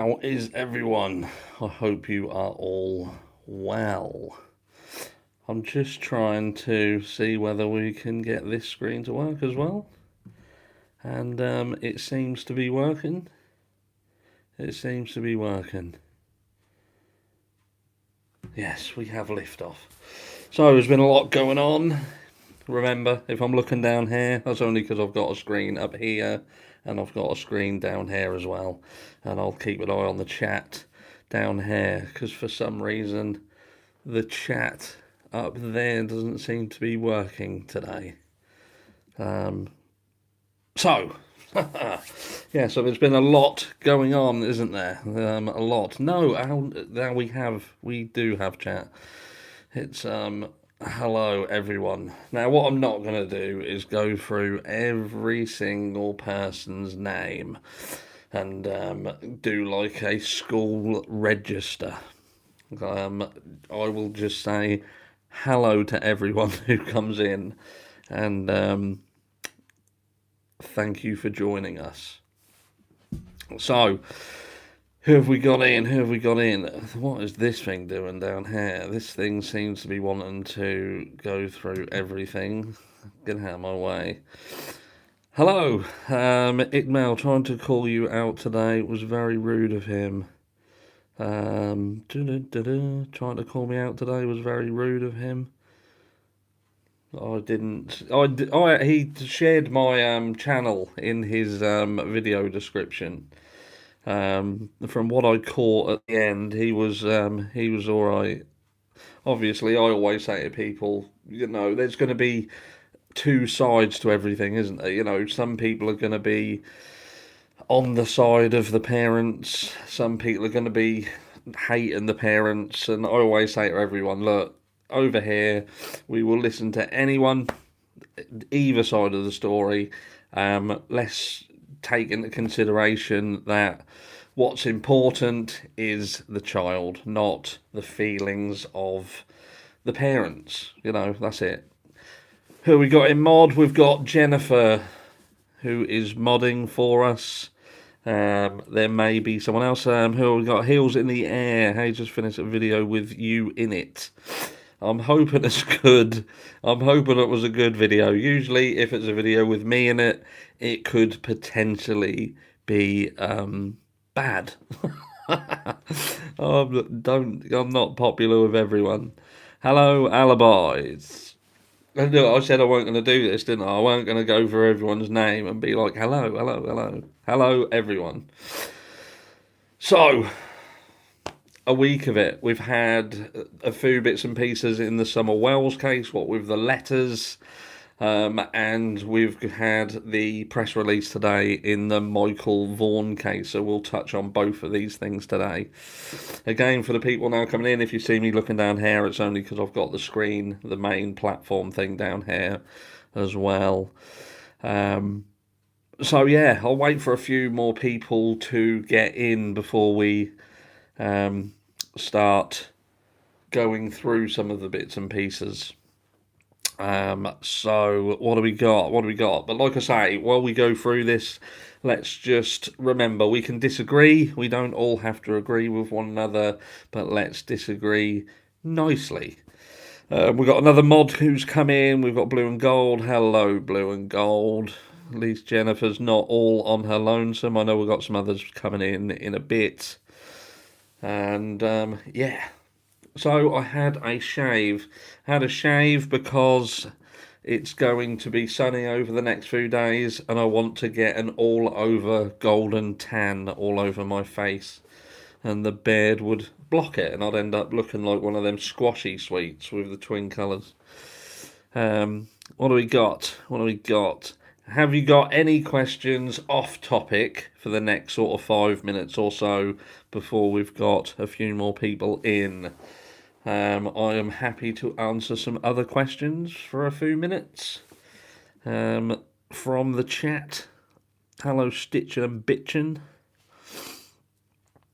How is everyone? I hope you are all well. I'm just trying to see whether we can get this screen to work as well. And it seems to be working. It seems to be working. Yes, we have liftoff. So there's been a lot going on. Remember, if I'm looking down here, that's only because I've got a screen up here and I've got a screen down here as well. And I'll keep an eye on the chat down here because for some reason the chat up there doesn't seem to be working today. So, yeah, so there's been a lot going on, isn't there? A lot. No, now we do have chat. It's hello everyone. Now, what I'm not going to do is go through every single person's name and do like a school register. I will just say hello to everyone who comes in and thank you for joining us. So, who have we got in? Who have we got in? What is this thing doing down here? This thing seems to be wanting to go through everything. Get out of my way. Hello, Igmail, trying to call you out today was very rude of him. Trying to call me out today was very rude of him. I didn't. He shared my channel in his video description. From what I caught at the end, he was all right. Obviously, I always say to people, there's going to be two sides to everything, isn't there? Some people are going to be on the side of the parents. Some people are going to be hating the parents, and I always say to everyone, look, over here, we will listen to anyone, either side of the story. Let's take into consideration that what's important is the child, not the feelings of the parents. That's it. Who we got in mod? We've got Jennifer, who is modding for us. There may be someone else. Who we got? Heels in the air. Hey, just finished a video with you in it. I'm hoping it's good. I'm hoping it was a good video. Usually, if it's a video with me in it, it could potentially be bad. I'm not popular with everyone. Hello, alibis. I said I weren't going to do this, didn't I? I weren't going to go for everyone's name and be like, hello, hello, hello, hello, everyone. So, a week of it. We've had a few bits and pieces in the Summer Wells case, what with the letters, and we've had the press release today in the Michael Vaughan case, so we'll touch on both of these things today. Again, for the people now coming in, if you see me looking down here, it's only because I've got the screen, the main platform thing down here as well. So yeah, I'll wait for a few more people to get in before we start going through some of the bits and pieces. So what do we got? What do we got? But like I say, while we go through this, let's just remember we can disagree. We don't all have to agree with one another, but let's disagree nicely. We've got another mod who's come in. We've got Blue and Gold. Hello, Blue and Gold. At least Jennifer's not all on her lonesome. I know we've got some others coming in a bit. And yeah. So I had a shave. Had a shave because it's going to be sunny over the next few days and I want to get an all over golden tan all over my face. And the beard would block it and I'd end up looking like one of them squashy sweets with the twin colours. What do we got? What do we got? Have you got any questions off topic for the next sort of 5 minutes or so before we've got a few more people in? I am happy to answer some other questions for a few minutes from the chat. Hello, Stitchin' and Bitchin'.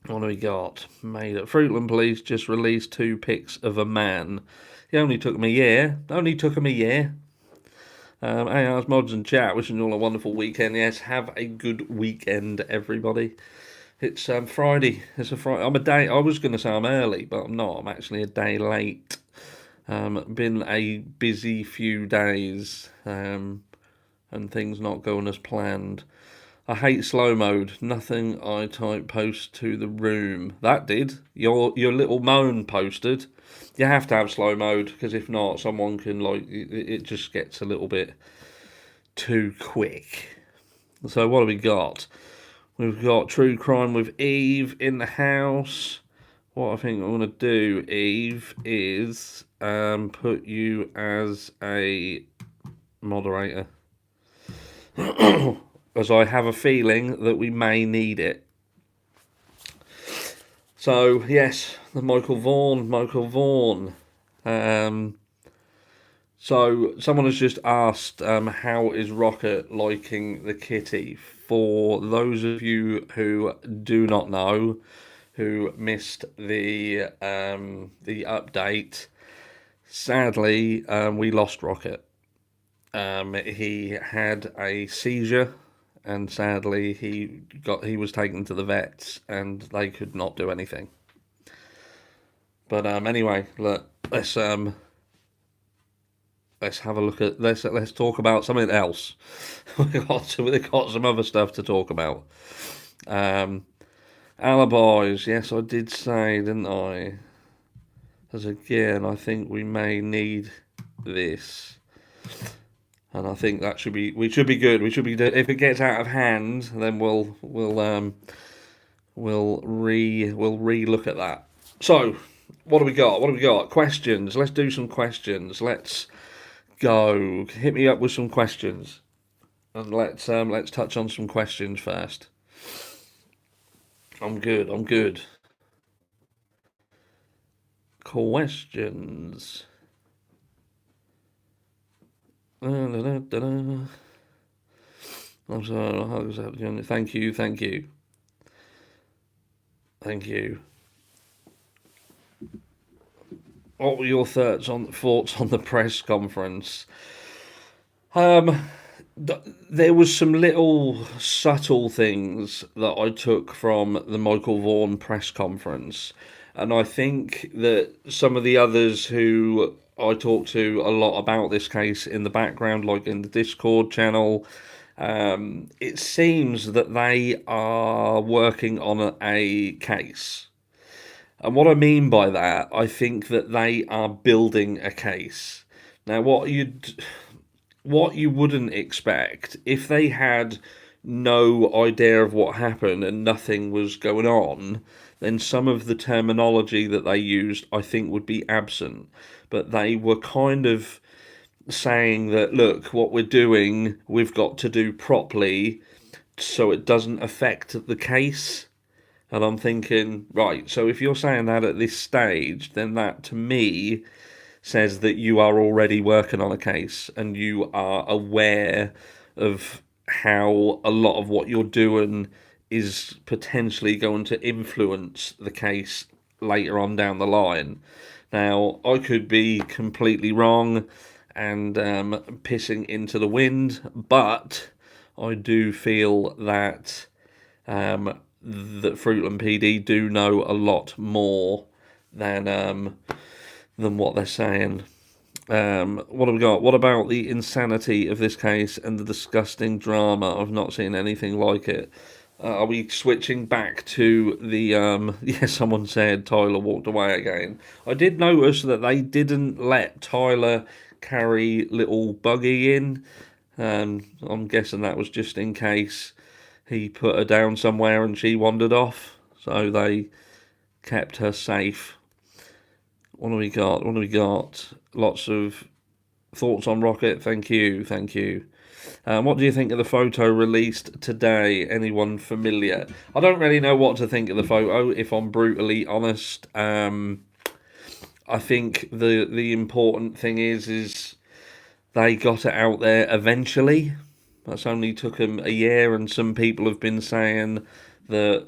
What do we got? Made it. Fruitland Police just released 2 pics of a man. It only took him a year. Hey, how's mods and chat? Wishing you all a wonderful weekend. Yes, have a good weekend, everybody. It's Friday. It's a Friday. I'm a day. I was going to say I'm early, but I'm not. I'm actually a day late. Been a busy few days, and things not going as planned. I hate slow mode. Nothing I type post to the room. That did. Your little moan posted. You have to have slow mode because if not, someone can it just gets a little bit too quick. So what have we got? We've got True Crime with Eve in the house. What I think I'm going to do, Eve, is put you as a moderator. As I have a feeling that we may need it. So, yes, the Michael Vaughan. So, someone has just asked, how is Rocket liking the kitty? For those of you who do not know, who missed the update, sadly, we lost Rocket. He had a seizure, and sadly, he was taken to the vets, and they could not do anything. But anyway, look, let's have a look at let's talk about something else. we've got some other stuff to talk about. Alibis, yes, I did say, didn't I? As again, I think we may need this, and I think that we should be good. We should be if it gets out of hand, then we'll re-look at that. So, what do we got? What do we got? Questions. Let's do some questions. Let's go. Hit me up with some questions, and let's touch on some questions first. I'm good. Questions. I'm sorry. Thank you. What were your thoughts on the press conference? There was some little subtle things that I took from the Michael Vaughan press conference, and I think that some of the others who I talked to a lot about this case in the background, like in the Discord channel, it seems that they are working on a case. And what I mean by that, I think that they are building a case. Now, what you wouldn't expect if they had no idea of what happened and nothing was going on, then some of the terminology that they used, I think, would be absent. But they were kind of saying that, look, what we're doing, we've got to do properly so it doesn't affect the case. And I'm thinking, right, so if you're saying that at this stage, then that to me says that you are already working on a case and you are aware of how a lot of what you're doing is potentially going to influence the case later on down the line. Now, I could be completely wrong and pissing into the wind, but I do feel that that Fruitland PD do know a lot more than what they're saying. What have we got? What about the insanity of this case and the disgusting drama? I've not seen anything like it. Are we switching back to the yeah, someone said Tyler walked away again. I did notice that they didn't let Tyler carry little Buggy in. I'm guessing that was just in case he put her down somewhere and she wandered off. So they kept her safe. What do we got? Lots of thoughts on Rocket. Thank you. What do you think of the photo released today? Anyone familiar? I don't really know what to think of the photo, if I'm brutally honest. I think the important thing is they got it out there eventually. That's only took them a year, and some people have been saying that,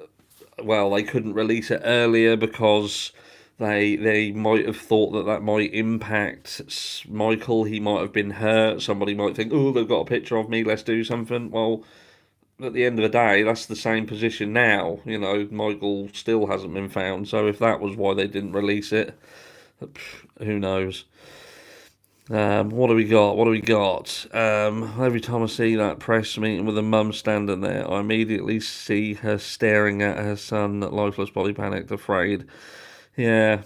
well, they couldn't release it earlier because they might have thought that might impact Michael. He might have been hurt. Somebody might think, oh, they've got a picture of me, let's do something. Well, at the end of the day, that's the same position now. You know, Michael still hasn't been found. So if that was why they didn't release it, who knows? What do we got? What do we got? Every time I see that press meeting with a mum standing there, I immediately see her staring at her son, lifeless, body panicked, afraid. Yeah,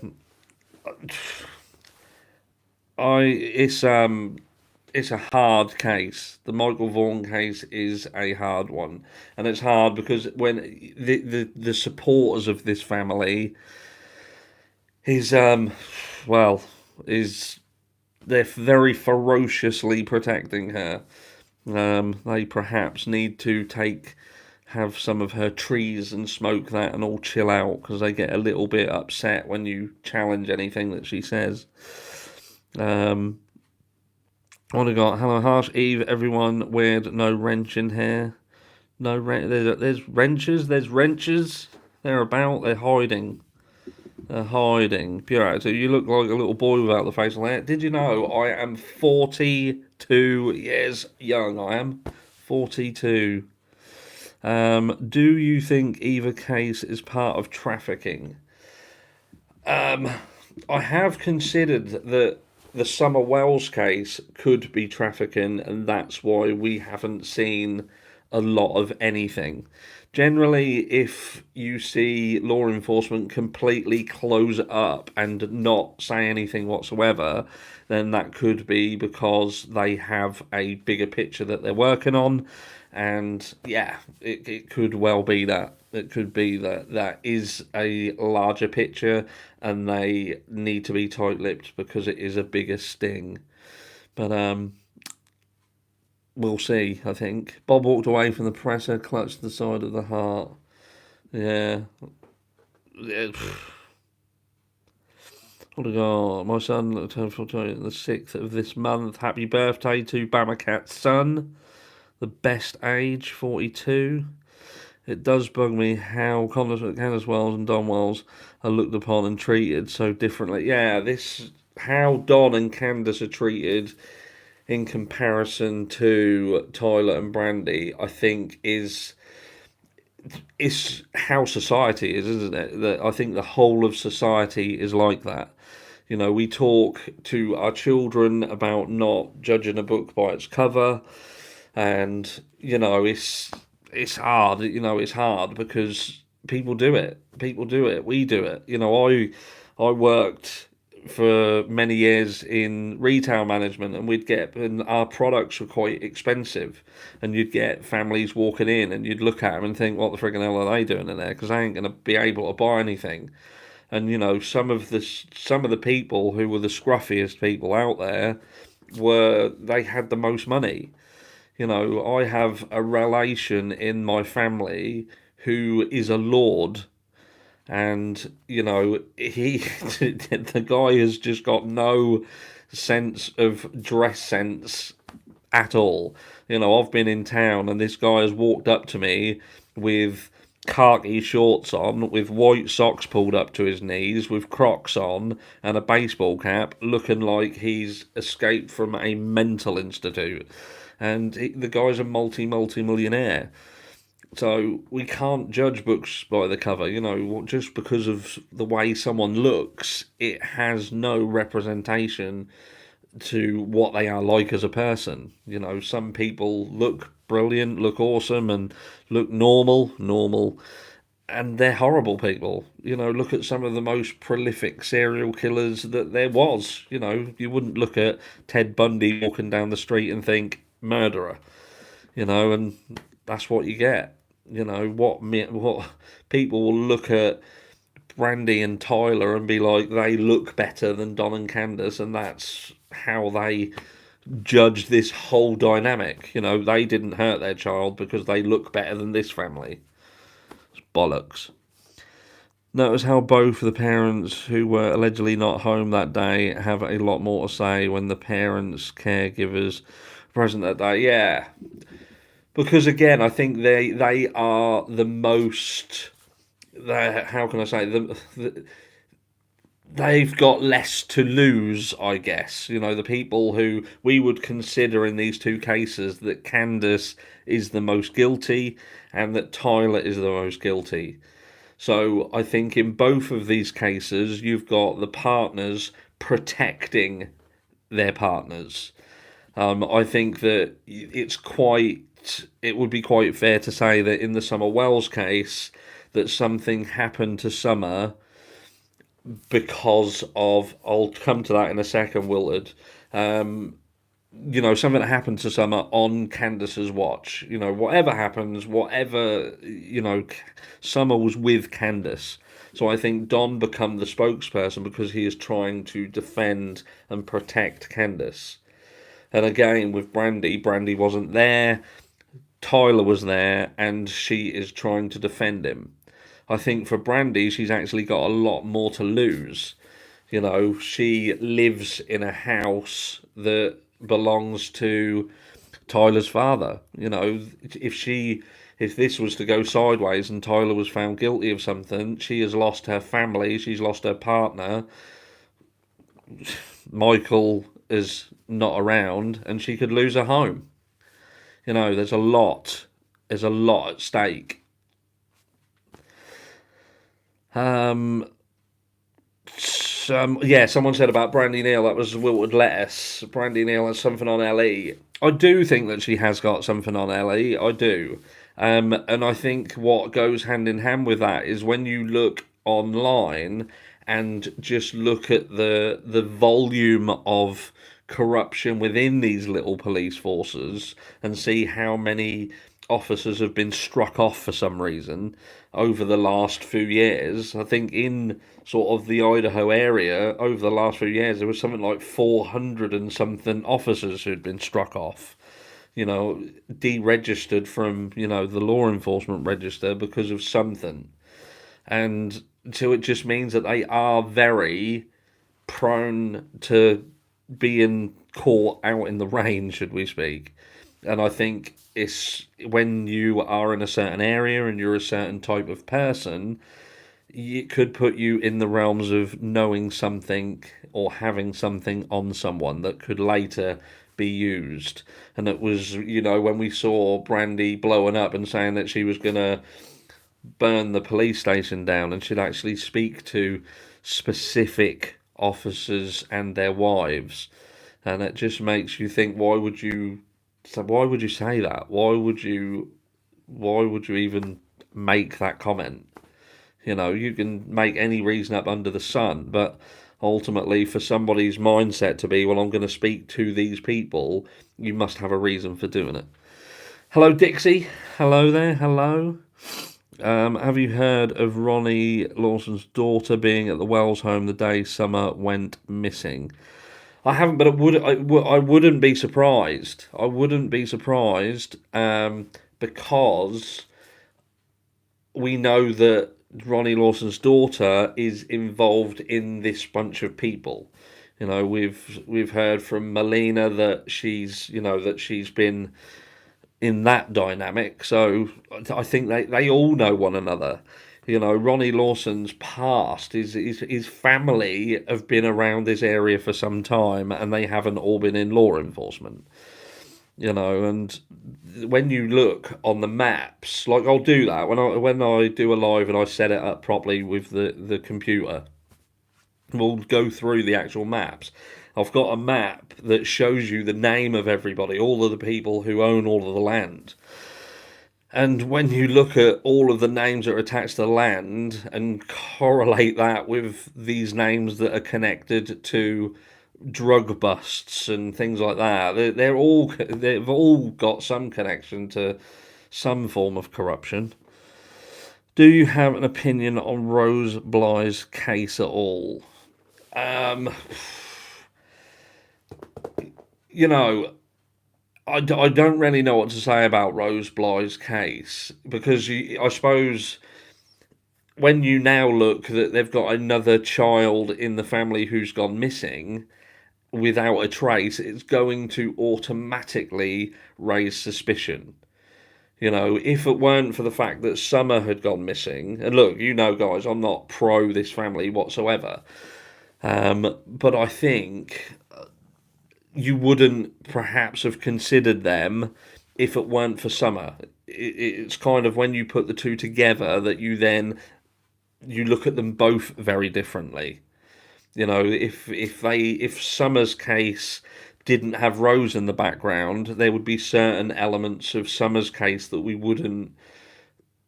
it's a hard case. The Michael Vaughan case is a hard one, and it's hard because when the supporters of this family is well is they're very ferociously protecting her. They perhaps need to have some of her trees and smoke that and all chill out because they get a little bit upset when you challenge anything that she says. What I got? Hello, Harsh, Eve, everyone. Weird, no wrench in here. No wrench. There's wrenches. There's wrenches. They're about. They're hiding. They're hiding. Pure attitude. You look like a little boy without the facial hair. Did you know I am 42 years young? I am 42. Do you think either case is part of trafficking? I have considered that the Summer Wells case could be trafficking, and that's why we haven't seen a lot of anything. Generally, if you see law enforcement completely close it up and not say anything whatsoever, then that could be because they have a bigger picture that they're working on. And yeah, it could well be that. It could be that that is a larger picture and they need to be tight-lipped because it is a bigger sting. But we'll see, I think. Bob walked away from the presser, clutched the side of the heart. Yeah. What a god. My son turned 40 the 6th of this month. Happy birthday to Bamakat's son. The best age, 42. It does bug me how Candace Wells and Don Wells are looked upon and treated so differently. Yeah, how Don and Candace are treated in comparison to Tyler and Brandy, I think is how society is, isn't it? That I think the whole of society is like that. You know, we talk to our children about not judging a book by its cover, and you know, it's hard. You know, it's hard because people do it. People do it. We do it. You know, I worked for many years in retail management, and our products were quite expensive, and you'd get families walking in, and you'd look at them and think, what the friggin' hell are they doing in there? Because they ain't going to be able to buy anything. And you know, some of the people who were the scruffiest people out there they had the most money. You know, I have a relation in my family who is a lord, and you know, the guy has just got no sense of dress sense at all. You know, I've been in town, and this guy has walked up to me with khaki shorts on, with white socks pulled up to his knees, with Crocs on, and a baseball cap, looking like he's escaped from a mental institute. And the guy's a multi-millionaire. So we can't judge books by the cover. You know, just because of the way someone looks, it has no representation to what they are like as a person. You know, some people look brilliant, look awesome, and look normal, and they're horrible people. You know, look at some of the most prolific serial killers that there was. You know, you wouldn't look at Ted Bundy walking down the street and think murderer. You know, and that's what you get. You know, what people will look at Brandy and Tyler and be like, they look better than Don and Candace, and that's how they judge this whole dynamic. You know, they didn't hurt their child because they look better than this family. It's bollocks. Notice how both the parents who were allegedly not home that day have a lot more to say when the parents, caregivers present that day. Yeah. Because again, I think they are the most. How can I say they've got less to lose, I guess. You know, the people who we would consider in these two cases that Candace is the most guilty and that Tyler is the most guilty. So I think in both of these cases, you've got the partners protecting their partners. I think that it would be quite fair to say that in the Summer Wells case, that something happened to Summer because of, I'll come to that in a second, Wilted. Something that happened to Summer on Candace's watch. Whatever happens, Summer was with Candace. So I think Don become the spokesperson because he is trying to defend and protect Candace. And again, with Brandy wasn't there. Tyler was there, and she is trying to defend him. I think for Brandy, she's actually got a lot more to lose. She lives in a house that belongs to Tyler's father. If this was to go sideways and Tyler was found guilty of something, she has lost her family, she's lost her partner. Michael is not around, and she could lose her home. There's a lot at stake. Someone said about Brandy Neal, that was Wilted Lettuce. Brandy Neal has something on LE. I do think that she has got something on LE, I do. And I think what goes hand in hand with that is when you look online and just look at the volume of corruption within these little police forces and see how many officers have been struck off for some reason over the last few years. I think in sort of the Idaho area over the last few years there was something like 400 and something officers who'd been struck off, deregistered from the law enforcement register because of something. And so it just means that they are very prone to being caught out in the rain, should we speak. And I think it's when you are in a certain area and you're a certain type of person, it could put you in the realms of knowing something or having something on someone that could later be used. And it was, when we saw Brandy blowing up and saying that she was going to burn the police station down and she'd actually speak to specific officers and their wives. And it just makes you think, why would you say that? Why would you even make that comment? You can make any reason up under the sun, but ultimately for somebody's mindset to be, well, I'm going to speak to these people, you must have a reason for doing it. Hello, Dixie. Hello there. Hello. Have you heard of Ronnie Lawson's daughter being at the Wells home the day Summer went missing? I haven't, but I wouldn't be surprised. I wouldn't be surprised because we know that Ronnie Lawson's daughter is involved in this bunch of people. We've heard from Melina that she's been in that dynamic. So I think they all know one another. Ronnie Lawson's past, his family have been around this area for some time, and they haven't all been in law enforcement. And when you look on the maps, like I'll do that when I do a live and I set it up properly with the computer, we'll go through the actual maps. I've got a map that shows you the name of everybody, all of the people who own all of the land. And when you look at all of the names that are attached to the land and correlate that with these names that are connected to drug busts and things like that, they've all got some connection to some form of corruption. Do you have an opinion on Rose Bligh's case at all? I don't really know what to say about Rose Bligh's case, because I suppose when you now look that they've got another child in the family who's gone missing without a trace, it's going to automatically raise suspicion. If it weren't for the fact that Summer had gone missing, and look, guys, I'm not pro this family whatsoever, But I think you wouldn't perhaps have considered them if it weren't for Summer. It's kind of when you put the two together that you look at them both very differently. You know, if Summer's case didn't have Rose in the background, there would be certain elements of Summer's case that we wouldn't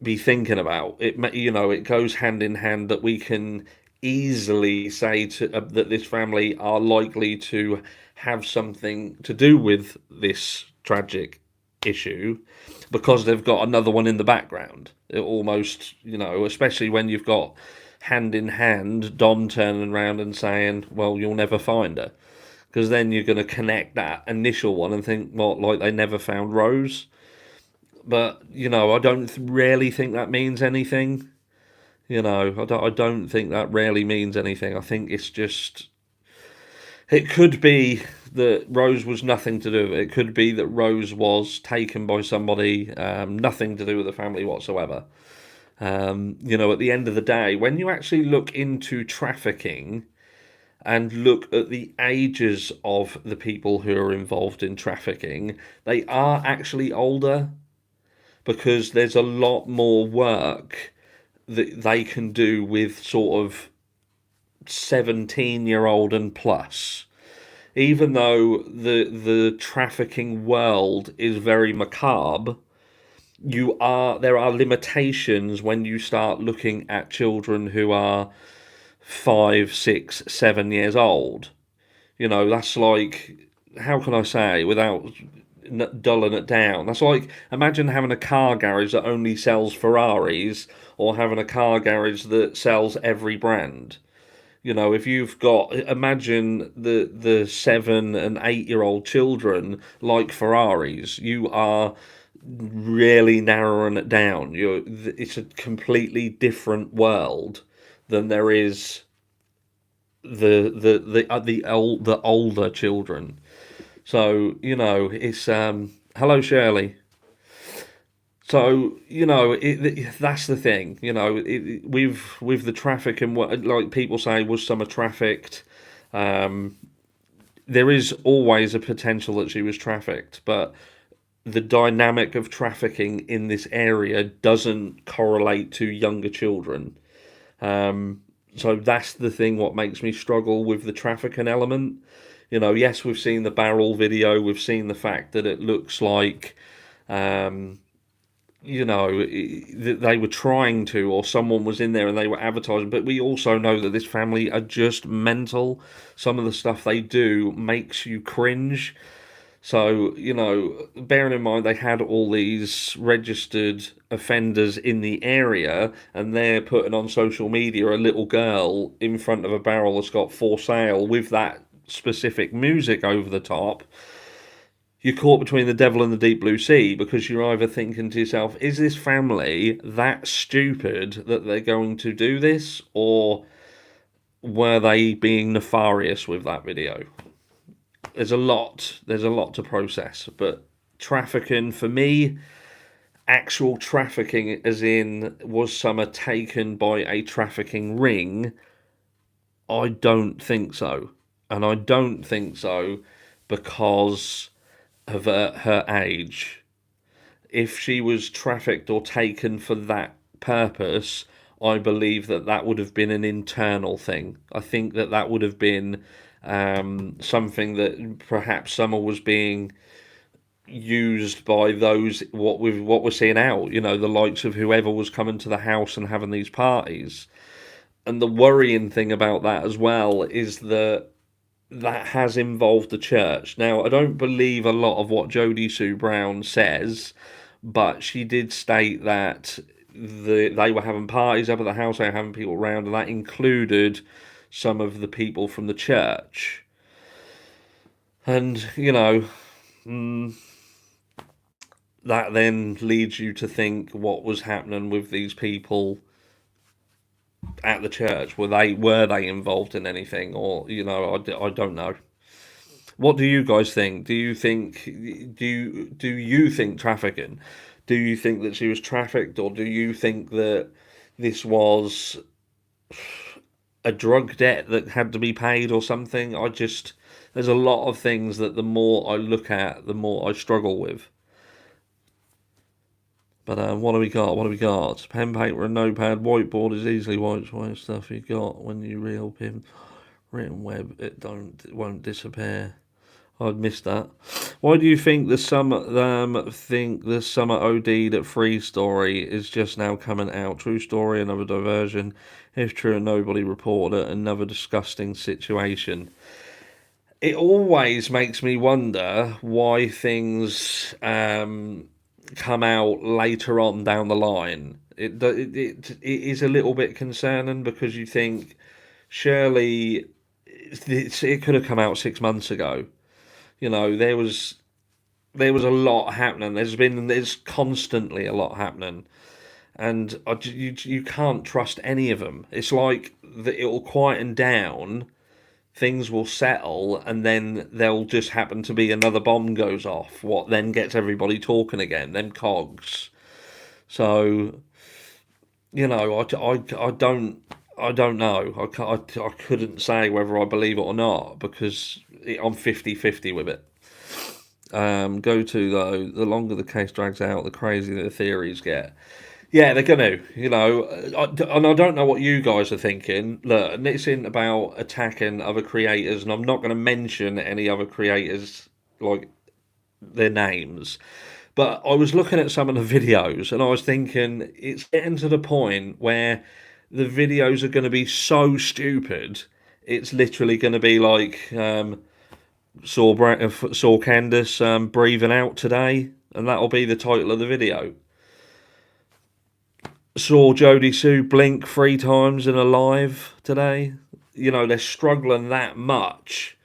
be thinking about. It goes hand in hand that we can easily say that this family are likely to have something to do with this tragic issue because they've got another one in the background. It almost, especially when you've got hand in hand Dom turning around and saying, well, you'll never find her. Because then you're going to connect that initial one and think, well, like they never found Rose. But, I don't really think that means anything. I don't think that really means anything. I think it's just. It could be that Rose was nothing to do with it. It could be that Rose was taken by somebody, nothing to do with the family whatsoever. At the end of the day, when you actually look into trafficking and look at the ages of the people who are involved in trafficking, they are actually older because there's a lot more work that they can do with sort of 17-year-old and plus. Even though the trafficking world is very macabre, there are limitations when you start looking at children who are 5, 6, 7 years old. That's like, how can I say without dulling it down? That's like, imagine having a car garage that only sells Ferraris or having a car garage that sells every brand. If you've got, imagine the 7 and 8-year-old children like Ferraris, you are really narrowing it down. It's a completely different world than there is the older children. So it's hello Shirley. So that's the thing. With the traffic and what, like people say, was Summer trafficked? There is always a potential that she was trafficked, but the dynamic of trafficking in this area doesn't correlate to younger children. So that's the thing what makes me struggle with the trafficking element. Yes, we've seen the barrel video, we've seen the fact that it looks like, that they were trying to, or someone was in there and they were advertising, but we also know that this family are just mental. Some of the stuff they do makes you cringe. So, bearing in mind they had all these registered offenders in the area and they're putting on social media a little girl in front of a barrel that's got for sale with that specific music over the top, you're caught between the devil and the deep blue sea because you're either thinking to yourself, is this family that stupid that they're going to do this, or were they being nefarious with that video? There's a lot to process, but trafficking for me, actual trafficking as in was Summer taken by a trafficking ring, I don't think so. And I don't think so because of her age. If she was trafficked or taken for that purpose, I believe that would have been an internal thing. I think that would have been something that perhaps Summer was being used by those what we're seeing out, the likes of whoever was coming to the house and having these parties. And the worrying thing about that as well is that has involved the church. Now, I don't believe a lot of what Jodie Sue Brown says, but she did state that they were having parties up at the house, they were having people around, and that included some of the people from the church. And, that then leads you to think what was happening with these people at the church. Were they involved in anything, or I don't know. What do you guys think? Do you think trafficking? Do you think that she was trafficked, or do you think that this was a drug debt that had to be paid or something. There's a lot of things that the more I look at, the more I struggle with. But what do we got? What do we got? Pen, paper, and notepad. Whiteboard is easily wiped away. Stuff you got when you reel pin. Written web, it won't disappear. I'd missed that. Why do you think the summer OD'd at Free Story is just now coming out? True story, another diversion. If true, nobody reported it. Another disgusting situation. It always makes me wonder why things come out later on down the line. It is a little bit concerning because you think surely it could have come out 6 months ago. You know, there was a lot happening. There's constantly a lot happening, and you can't trust any of them. It's like it'll quieten down, things will settle, and then there'll just happen to be another bomb goes off. What then gets everybody talking again? Them cogs. So, you know, I don't know. I couldn't say whether I believe it or not because I'm 50-50 with it. Go to, though, the longer the case drags out, the crazier the theories get. Yeah, they're going to, you know. And I don't know what you guys are thinking. Look, and this isn't about attacking other creators, and I'm not going to mention any other creators, like their names. But I was looking at some of the videos, and I was thinking, it's getting to the point where the videos are going to be so stupid, it's literally going to be like saw Candace breathing out today, and that'll be the title of the video. Saw Jodie Sue blink 3 times in a live today. You know, they're struggling that much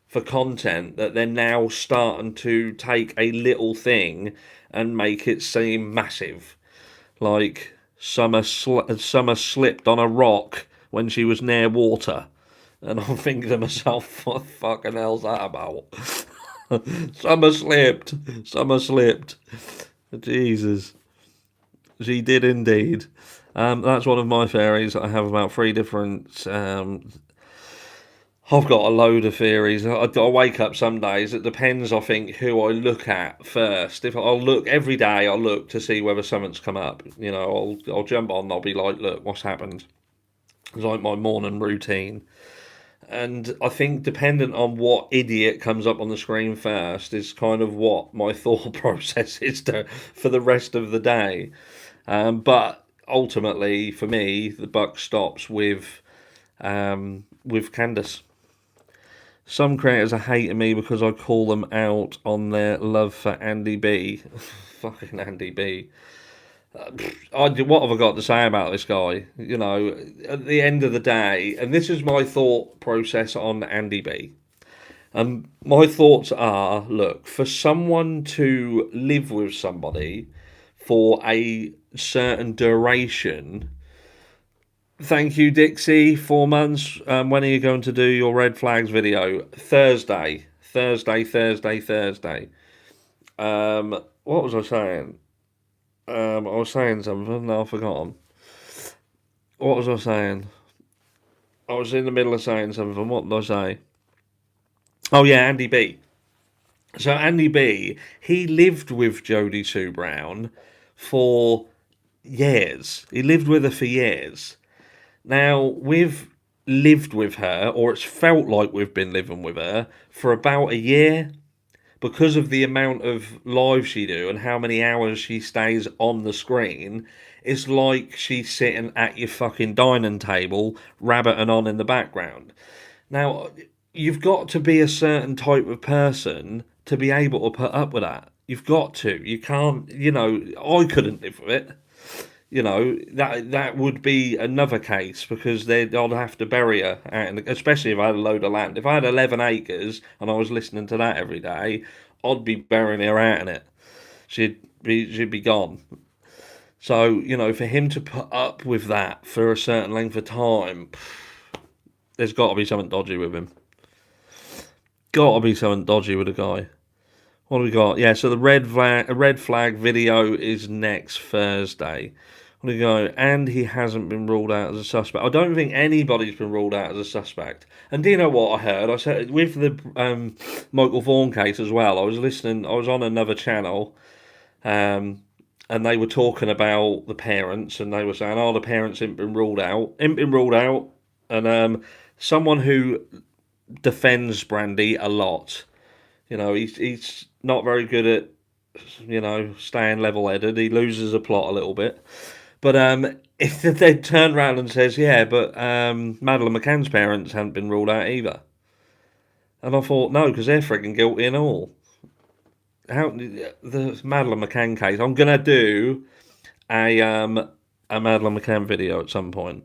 for content that they're now starting to take a little thing and make it seem massive. Like Summer slipped on a rock when she was near water. And I'm thinking to myself, what the fucking hell's that about? Summer slipped. Jesus. She did indeed. That's one of my theories. I have about 3 different... I've got a load of theories. I wake up some days. It depends, I think, who I look at first. If I'll look every day, I'll look to see whether something's come up. You know, I'll jump on. I'll be like, look, what's happened? It's like my morning routine. And I think dependent on what idiot comes up on the screen first is kind of what my thought process is for the rest of the day. But ultimately, for me, the buck stops with Candace. Some creators are hating me because I call them out on their love for Andy B. Fucking Andy B. What have I got to say about this guy? You know, at the end of the day, and this is my thought process on Andy B. My thoughts are, look, for someone to live with somebody for a certain duration... Thank you, Dixie. 4 months. When are you going to do your red flags video? Thursday. What was I saying? I was saying something. No, I've forgotten. What was I saying? I was in the middle of saying something. What did I say? Oh, yeah, Andy B. So Andy B, he lived with Jodie Sue Brown for years. He lived with her for years. Now, we've lived with her, or it's felt like we've been living with her, for about a year because of the amount of live she do and how many hours she stays on the screen. It's like she's sitting at your fucking dining table, rabbiting on in the background. Now, you've got to be a certain type of person to be able to put up with that. You've got to. You can't, you know, I couldn't live with it. You know, that would be another case because I'd have to bury her, especially if I had a load of land. If I had 11 acres and I was listening to that every day, I'd be burying her out in it. She'd be gone. So, you know, for him to put up with that for a certain length of time, there's got to be something dodgy with him. Got to be something dodgy with the guy. What do we got? Yeah, so the red flag video is next Thursday. What do you go? And he hasn't been ruled out as a suspect. I don't think anybody's been ruled out as a suspect. And do you know what I heard? I said with the Michael Vaughan case as well. I was listening. I was on another channel, and they were talking about the parents, and they were saying, "Oh, the parents ain't been ruled out. Ain't been ruled out." And someone who defends Brandy a lot. He's not very good at staying level-headed. He loses a plot a little bit. But if they turn around and says, yeah, but Madeleine McCann's parents hadn't been ruled out either. And I thought, no, because they're frigging guilty and all. The Madeleine McCann case, I'm going to do a Madeleine McCann video at some point.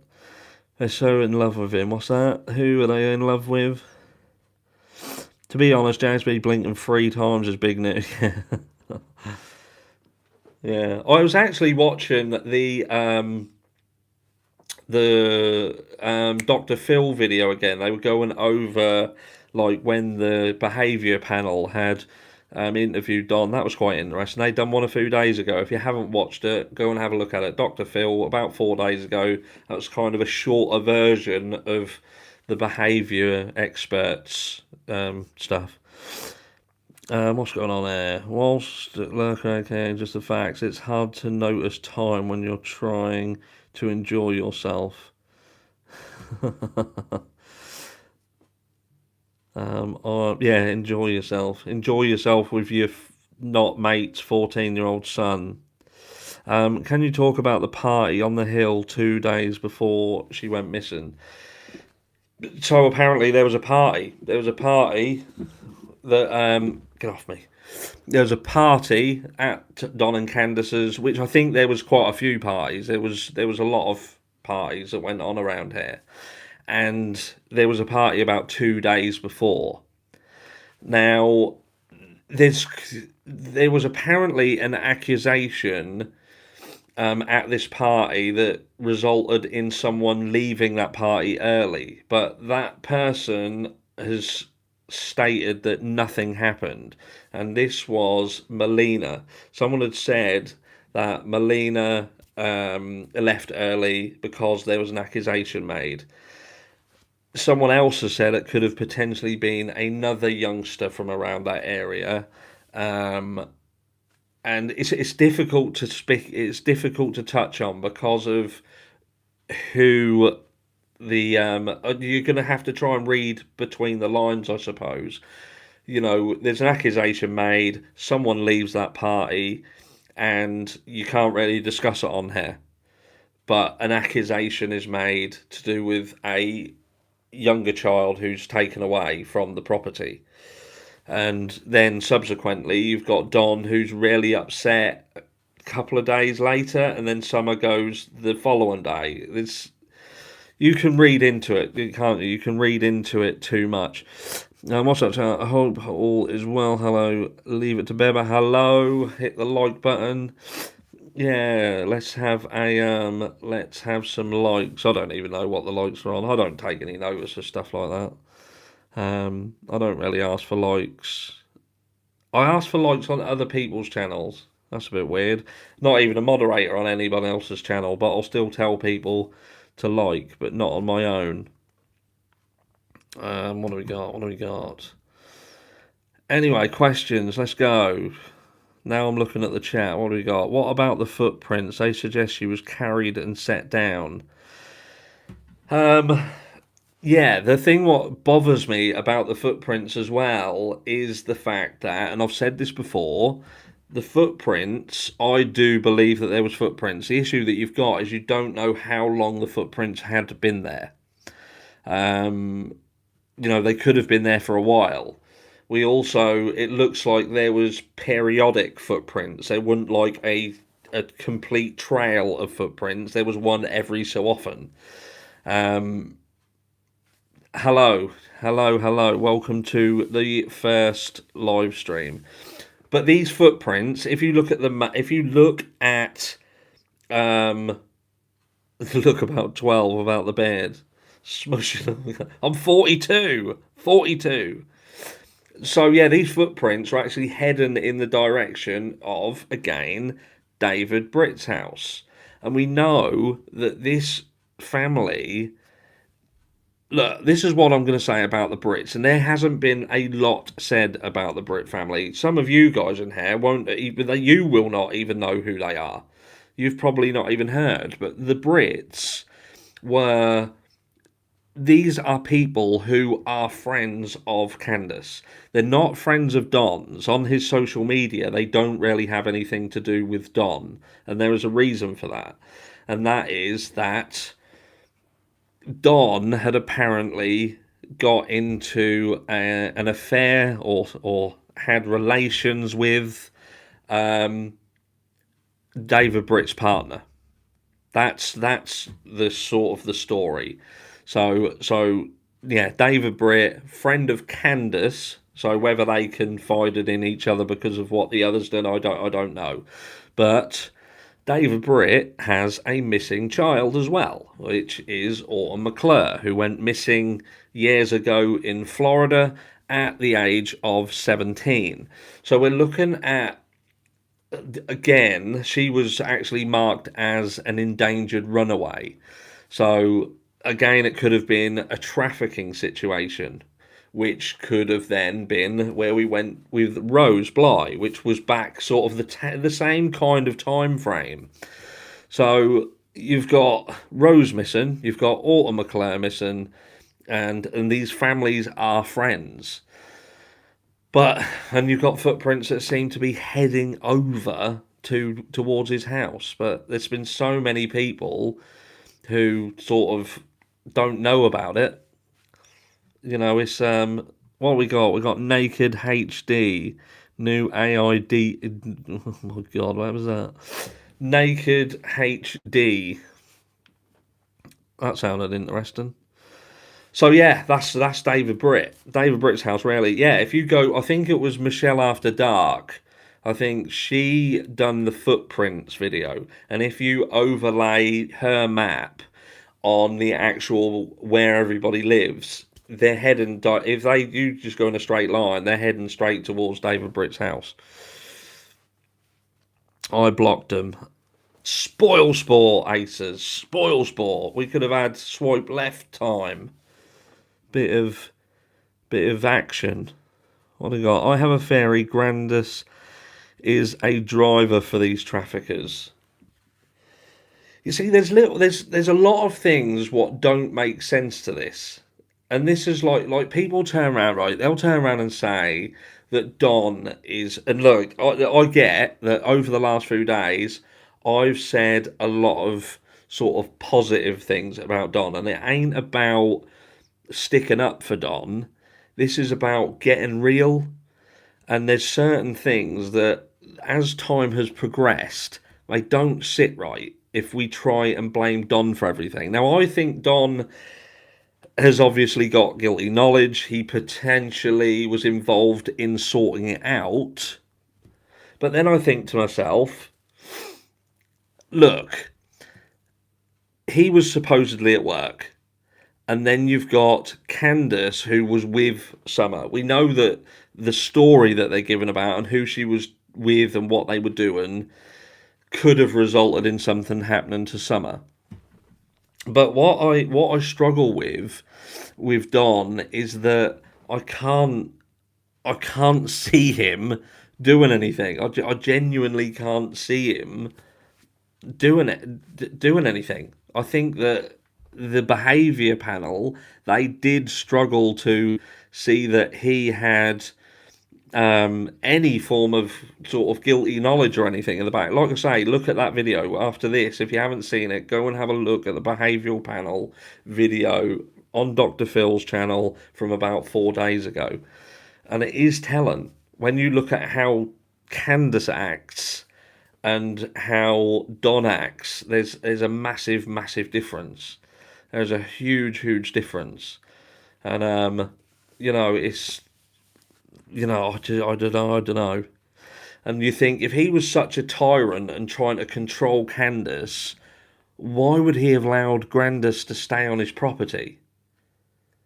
They're so in love with him. What's that? Who are they in love with? To be honest, James B. blinking 3 times is big news. Yeah, I was actually watching the Dr. Phil video again. They were going over like when the behaviour panel had interviewed Don. That was quite interesting. They'd done one a few days ago. If you haven't watched it, go and have a look at it. Dr. Phil, about 4 days ago. That was kind of a shorter version of the behaviour experts stuff. What's going on there? Whilst okay, just the facts. It's hard to notice time when you're trying to enjoy yourself. Yeah, enjoy yourself. Enjoy yourself with your not mate's 14-year-old son. Can you talk about the party on the hill 2 days before she went missing? So apparently there was a party. There was a party that get off me. There was a party at Don and Candace's, which I think there was quite a few parties. There was a lot of parties that went on around here, and there was a party about 2 days before. Now, there was apparently an accusation at this party that resulted in someone leaving that party early, but that person has stated that nothing happened, and this was Melina. Someone had said that Melina left early because there was an accusation made. Someone else has said it could have potentially been another youngster from around that area, and it's difficult to speak. It's difficult to touch on because of who the you're going to have to try and read between the lines, I suppose. There's an accusation made, someone leaves that party, and you can't really discuss it on here. But an accusation is made to do with a younger child who's taken away from the property. And then subsequently, you've got Don, who's really upset a couple of days later, and then Summer goes the following day. You can read into it, can't you? You can read into it too much. What's up, chat? I hope all is well. Hello. Leave it to Beba. Hello. Hit the like button. Yeah, let's have some likes. I don't even know what the likes are on. I don't take any notice of stuff like that. I don't really ask for likes. I ask for likes on other people's channels. That's a bit weird. Not even a moderator on anybody else's channel, but I'll still tell people to like, but not on my own. What do we got? Anyway, questions. Let's go. Now I'm looking at the chat. What do we got? What about the footprints? They suggest she was carried and set down. Yeah, the thing what bothers me about the footprints as well is the fact that, and I've said this before, the footprints, I do believe that there was footprints. The issue that you've got is you don't know how long the footprints had been there. They could have been there for a while. It looks like there was periodic footprints. There wasn't like a complete trail of footprints. There was one every so often. Hello. Welcome to the first live stream. But these footprints, if you look at look about 12 about the bed, smushing. I'm 42. So yeah, these footprints are actually heading in the direction of, again, David Britt's house. And we know that this family. Look, this is what I'm going to say about the Brits, and there hasn't been a lot said about the Brit family. Some of you guys in here won't even, you will not even know who they are. You've probably not even heard, but the Brits were. These are people who are friends of Candace. They're not friends of Don's. On his social media, they don't really have anything to do with Don, and there is a reason for that. And that is that Don had apparently got into an affair or had relations with David Britt's partner. That's the sort of the story. So yeah, David Britt, friend of Candace. So whether they confided in each other because of what the others did, I don't know. But David Britt has a missing child as well, which is Autumn McClure, who went missing years ago in Florida at the age of 17. So we're looking at, again, she was actually marked as an endangered runaway. So again, it could have been a trafficking situation, which could have then been where we went with Rose Bly, which was back sort of the same kind of time frame. So you've got Rose missing, you've got Autumn McClure missing, and these families are friends. And you've got footprints that seem to be heading over towards his house. But there's been so many people who sort of don't know about it. You know, it's what we got. We got Naked HD, new AID. Oh my god, what was that? Naked HD. That sounded interesting. So yeah, that's David Britt. David Britt's house, really. Yeah, if you go, I think it was Michelle After Dark. I think she done the footprints video, and if you overlay her map on the actual where everybody lives, they're heading. If you just go in a straight line, they're heading straight towards David Britt's house. I blocked them. Spoil sport, aces. Spoil sport. We could have had swipe left time. Bit of action. What have I got? I have a theory. Grandis is a driver for these traffickers. You see, there's a lot of things what don't make sense to this, and this is like people turn around, right? They'll turn around and say that Don is, and look, I get that over the last few days, I've said a lot of sort of positive things about Don, and it ain't about sticking up for Don. This is about getting real, and there's certain things that, as time has progressed, they don't sit right if we try and blame Don for everything. Now, I think Don has obviously got guilty knowledge. He potentially was involved in sorting it out. But then I think to myself, look, he was supposedly at work. And then you've got Candace, who was with Summer. We know that the story that they're given about and who she was with and what they were doing could have resulted in something happening to Summer. But what I struggle with Don is that I can't see him doing anything. I genuinely can't see him doing anything. I think that the behaviour panel, they did struggle to see that he had any form of sort of guilty knowledge or anything in the back. Like I say, look at that video after this. If you haven't seen it, go and have a look at the behavioural panel video on Dr. Phil's channel from about 4 days ago. And it is telling. When you look at how Candace acts and how Don acts, there's a massive, massive difference. There's a huge, huge difference. And, it's... I don't know. And you think, if he was such a tyrant and trying to control Candace, why would he have allowed Grandis to stay on his property?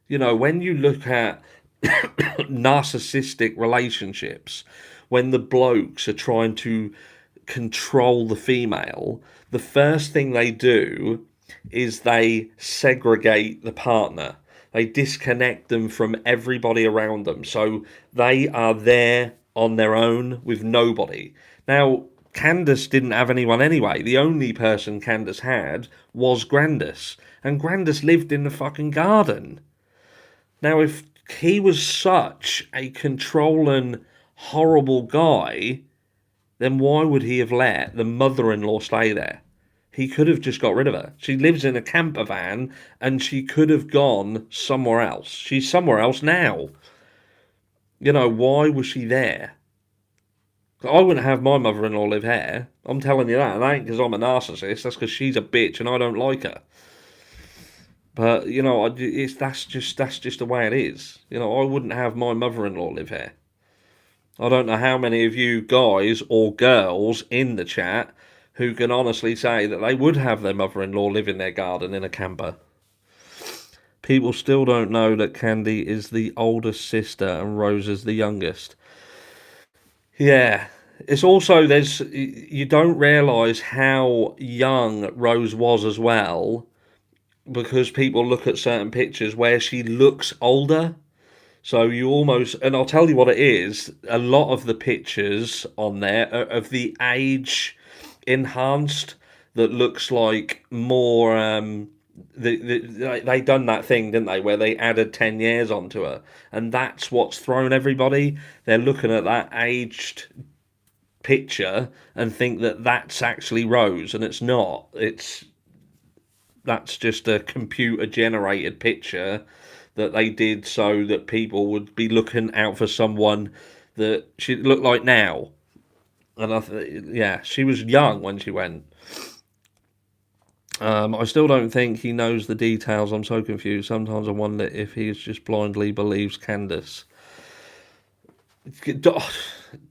When you look at narcissistic relationships, when the blokes are trying to control the female, the first thing they do is they segregate the partner. They disconnect them from everybody around them. So they are there on their own with nobody. Now, Candace didn't have anyone anyway. The only person Candace had was Grandis. And Grandis lived in the fucking garden. Now, if he was such a controlling, horrible guy, then why would he have let the mother-in-law stay there? He could have just got rid of her. She lives in a camper van and she could have gone somewhere else. She's somewhere else now. Why was she there? I wouldn't have my mother-in-law live here. I'm telling you that. And that ain't because I'm a narcissist. That's because she's a bitch and I don't like her. But, that's just the way it is. I wouldn't have my mother-in-law live here. I don't know how many of you guys or girls in the chat who can honestly say that they would have their mother-in-law live in their garden in a camper. People still don't know that Candy is the oldest sister and Rose is the youngest. Yeah. It's also, you don't realise how young Rose was as well, because people look at certain pictures where she looks older. So you almost, and I'll tell you what it is, a lot of the pictures on there are of the age enhanced that looks like more, they done that thing, didn't they, where they added 10 years onto her. And that's what's thrown everybody. They're looking at that aged picture and think that that's actually Rose, and it's not. That's just a computer generated picture that they did so that people would be looking out for someone that she looked like now. And she was young when she went. I still don't think he knows the details. I'm so confused. Sometimes I wonder if he just blindly believes Candace. Do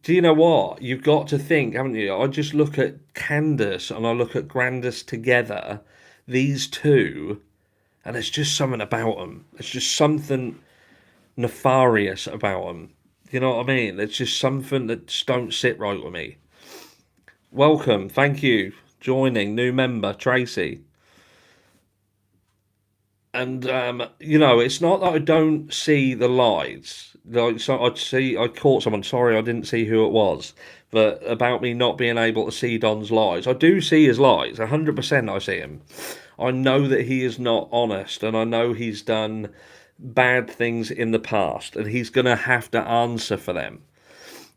you know what? You've got to think, haven't you? I just look at Candace and I look at Grandis together, these two, and it's just something about them. It's just something nefarious about them. You know what I mean? It's just something that just don't sit right with me. Welcome, thank you, joining, new member, Tracy. And, it's not that I don't see the lies. Like, so I caught someone, sorry, I didn't see who it was, but about me not being able to see Don's lies. I do see his lies, 100% I see him. I know that he is not honest, and I know he's done bad things in the past, and he's going to have to answer for them.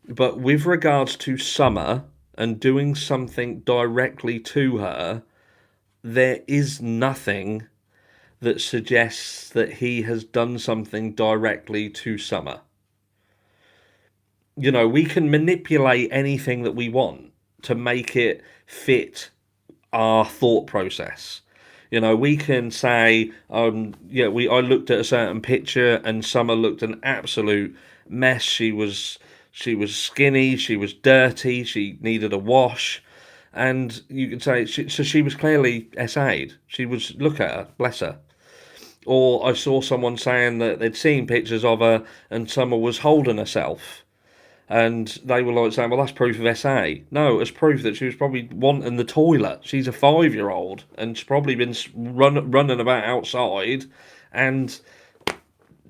But with regards to Summer and doing something directly to her, there is nothing that suggests that he has done something directly to Summer. We can manipulate anything that we want to make it fit our thought process. We can say, I looked at a certain picture and Summer looked an absolute mess. She was skinny, she was dirty, she needed a wash. And you could say, she was clearly SA'd. Look at her, bless her. Or I saw someone saying that they'd seen pictures of her and Summer was holding herself. And they were like saying, well, that's proof of SA. No, it's proof that she was probably wanting the toilet. She's a 5-year-old and she's probably been running about outside and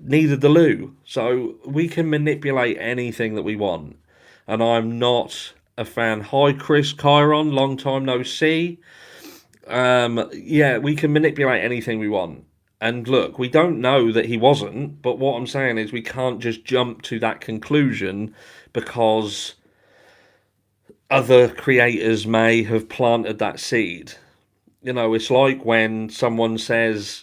needed the loo. So we can manipulate anything that we want. And I'm not a fan. Hi, Chris Chiron, long time no see. We can manipulate anything we want. And look, we don't know that he wasn't, but what I'm saying is we can't just jump to that conclusion because other creators may have planted that seed. It's like when someone says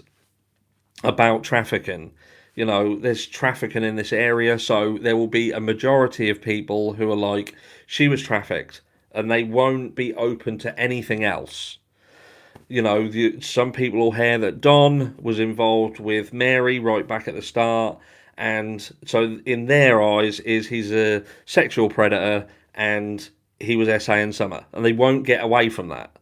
about trafficking, there's trafficking in this area, so there will be a majority of people who are like, she was trafficked, and they won't be open to anything else. Some people will hear that Don was involved with Mary right back at the start, and so in their eyes he's a sexual predator and he was SA Summer, and they won't get away from that.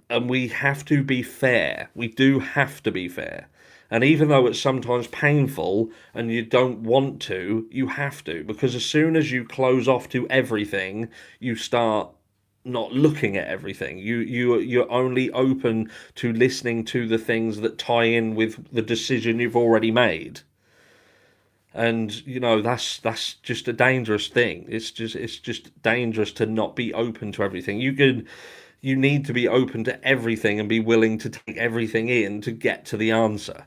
And we have to be fair. We do have to be fair. And even though it's sometimes painful and you don't want to, you have to, because as soon as you close off to everything, you start not looking at everything. You're only open to listening to the things that tie in with the decision you've already made. And that's just a dangerous thing. It's just dangerous to not be open to everything. You need to be open to everything and be willing to take everything in to get to the answer.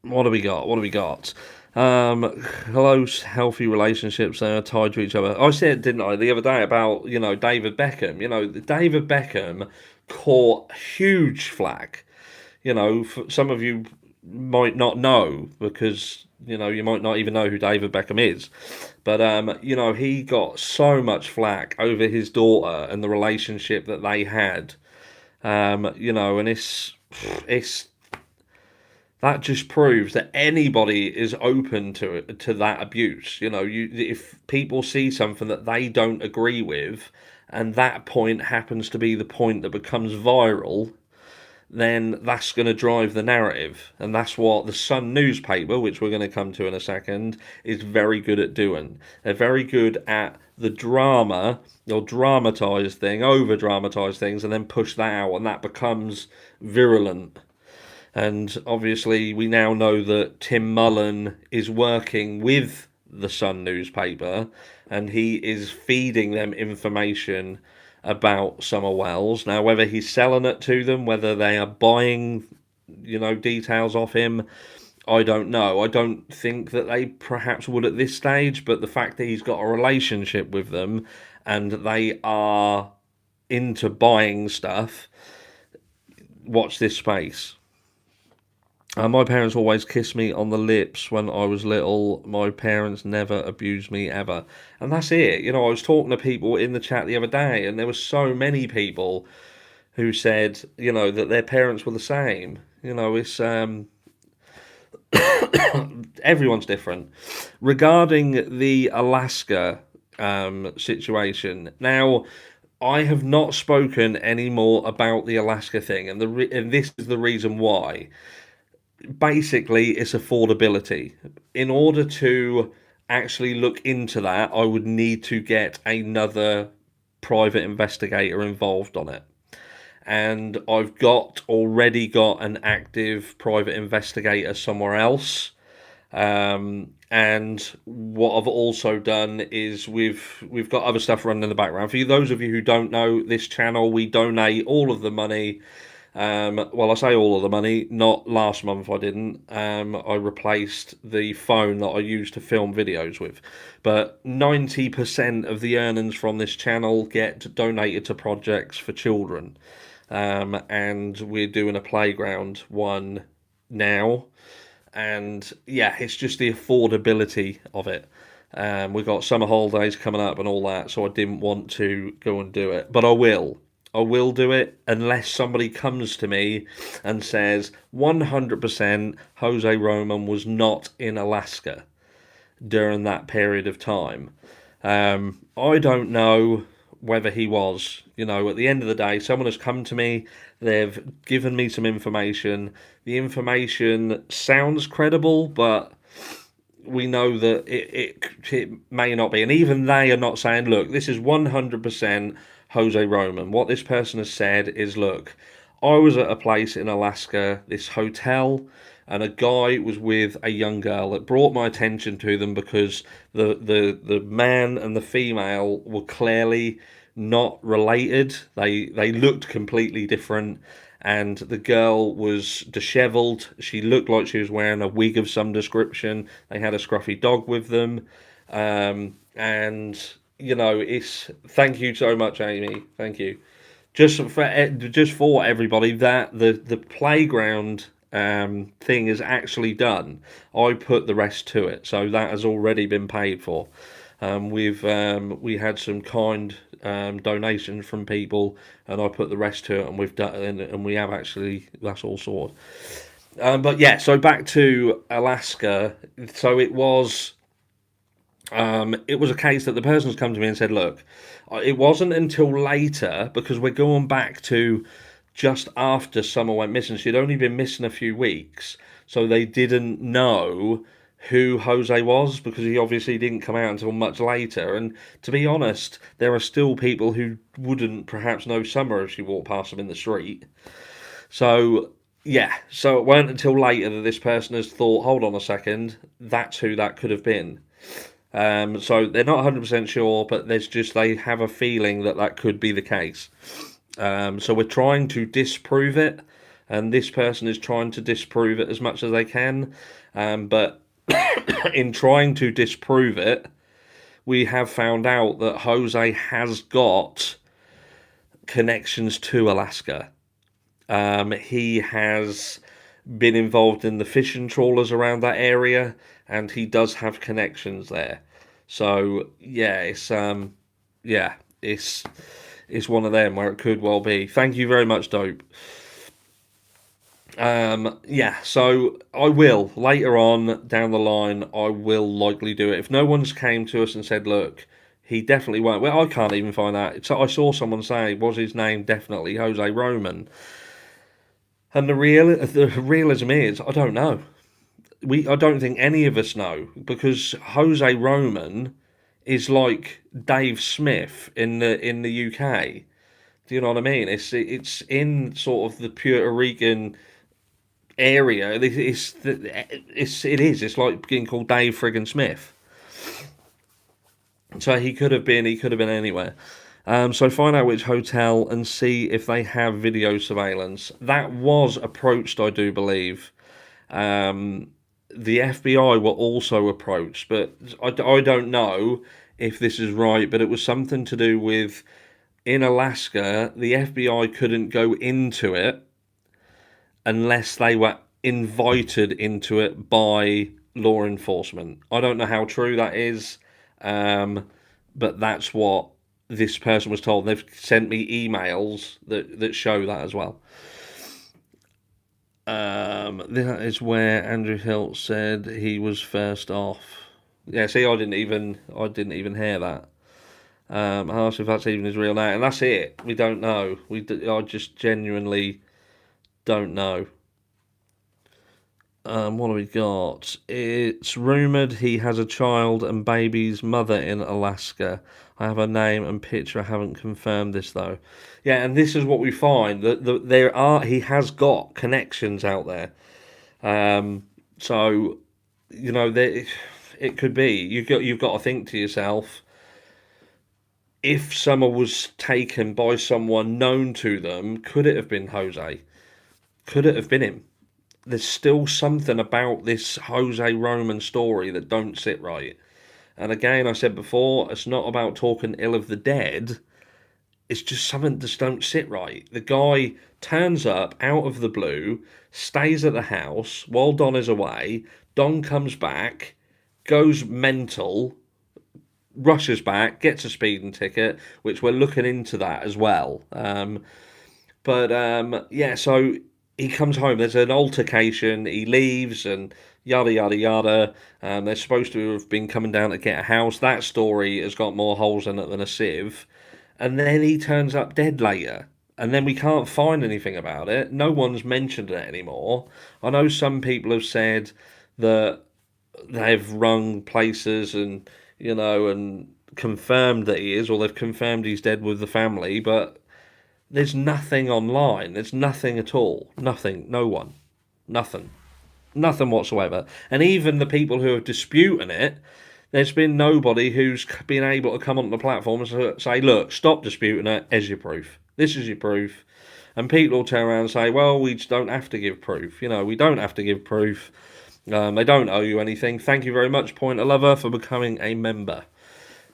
What do we got? What do we got? Close, healthy relationships are tied to each other. I said, didn't I, the other day about, David Beckham. David Beckham caught huge flack. Some of you might not know because, you might not even know who David Beckham is. But, he got so much flack over his daughter and the relationship that they had. And it's that just proves that anybody is open to that abuse. If people see something that they don't agree with, and that point happens to be the point that becomes viral, then that's going to drive the narrative, and that's what the Sun newspaper, which we're going to come to in a second, is very good at doing. They're very good at the drama. They'll over dramatise things, and then push that out, and that becomes virulent. And obviously, we now know that Tim Mullen is working with the Sun newspaper and he is feeding them information about Summer Wells. Now, whether he's selling it to them, whether they are buying, details off him, I don't know. I don't think that they perhaps would at this stage, but the fact that he's got a relationship with them and they are into buying stuff, watch this space. My parents always kissed me on the lips when I was little. My parents never abused me ever. And that's it. I was talking to people in the chat the other day, and there were so many people who said, that their parents were the same. It's everyone's different. Regarding the Alaska situation, now I have not spoken any more about the Alaska thing, and and this is the reason why. Basically, it's affordability. In order to actually look into that, I would need to get another private investigator involved on it. And I've already got an active private investigator somewhere else. And what I've also done is we've got other stuff running in the background. For those of you who don't know, this channel, we donate all of the money. Well, I say all of the money, not last month I didn't. I replaced the phone that I used to film videos with. But 90% of the earnings from this channel get donated to projects for children. And we're doing a playground one now. And yeah, it's just the affordability of it. We've got summer holidays coming up and all that, so I didn't want to go and do it. But I will. I will do it unless somebody comes to me and says 100% Jose Roman was not in Alaska during that period of time. I don't know whether he was. At the end of the day, someone has come to me, they've given me some information. The information sounds credible, but we know that it may not be. And even they are not saying, look, this is 100% Jose Roman. What this person has said is, look, I was at a place in Alaska, this hotel, and a guy was with a young girl. That brought my attention to them because the man and the female were clearly not related. They looked completely different, and the girl was dishevelled. She looked like she was wearing a wig of some description. They had a scruffy dog with them, and it's thank you so much, Amy. Thank you. Just for everybody, that the playground thing is actually done. I put the rest to it, so that has already been paid for. We had some kind donations from people, and I put the rest to it, and we've done, and we have actually, that's all sorted. But yeah, so back to Alaska. So it was a case that the person's come to me and said, look, it wasn't until later, because we're going back to just after Summer went missing. She'd only been missing a few weeks, so they didn't know who Jose was, because he obviously didn't come out until much later. And to be honest, there are still people who wouldn't perhaps know Summer if she walked past them in the street. So yeah, so it weren't until later that this person has thought, hold on a second, that's who that could have been. So they're not 100% sure, but they have a feeling that that could be the case. So we're trying to disprove it, and this person is trying to disprove it as much as they can. But in trying to disprove it, we have found out that Jose has got connections to Alaska. He has been involved in the fishing trawlers around that area, and he does have connections there. So yeah, it's one of them where it could well be. Thank you very much, Dope. So I will later on down the line. I will likely do it if no one's came to us and said, "Look, he definitely won't." Well, I can't even find that. So I saw someone say, "Was his name definitely Jose Roman?" And the realism is, I don't know. I don't think any of us know, because Jose Roman is like Dave Smith in the UK. Do you know what I mean? It's in sort of the Puerto Rican area. It's like being called Dave friggin' Smith. So he could have been anywhere. So find out which hotel and see if they have video surveillance. That was approached, I do believe. The FBI were also approached, but I don't know if this is right, but it was something to do with, in Alaska, the FBI couldn't go into it unless they were invited into it by law enforcement. I don't know how true that is, but that's what this person was told. They've sent me emails that show that as well. That is where Andrew Hilt said he was first off. Yeah, see, I didn't even hear that. I asked if that's even his real name, and that's it. We don't know. I just genuinely don't know. What have we got? It's rumoured he has a child and baby's mother in Alaska. I have a name and picture. I haven't confirmed this though. Yeah, and this is what we find, that he has got connections out there. So you know, it could be. You've got to think to yourself, if someone was taken by someone known to them, could it have been Jose? Could it have been him? There's still something about this Jose Roman story that don't sit right. And again, I said before, it's not about talking ill of the dead. It's just something that don't sit right. The guy turns up out of the blue, stays at the house while Don is away. Don comes back, goes mental, rushes back, gets a speeding ticket, which we're looking into that as well. So he comes home. There's an altercation. He leaves and yada yada yada. They're supposed to have been coming down to get a house. That story has got more holes in it than a sieve. And then he turns up dead later. And then we can't find anything about it. No one's mentioned it anymore. I know some people have said that they've rung places and, you know, and confirmed that he is, or they've confirmed he's dead with the family, but there's nothing online. There's nothing at all. Nothing. No one. Nothing. Nothing whatsoever. And even the people who are disputing it, there's been nobody who's been able to come onto the platform and say, look, stop disputing it. Here's your proof. This is your proof. And people will turn around and say, well, we just don't have to give proof. You know, we don't have to give proof. They don't owe you anything. Thank you very much, Pointer Lover, for becoming a member.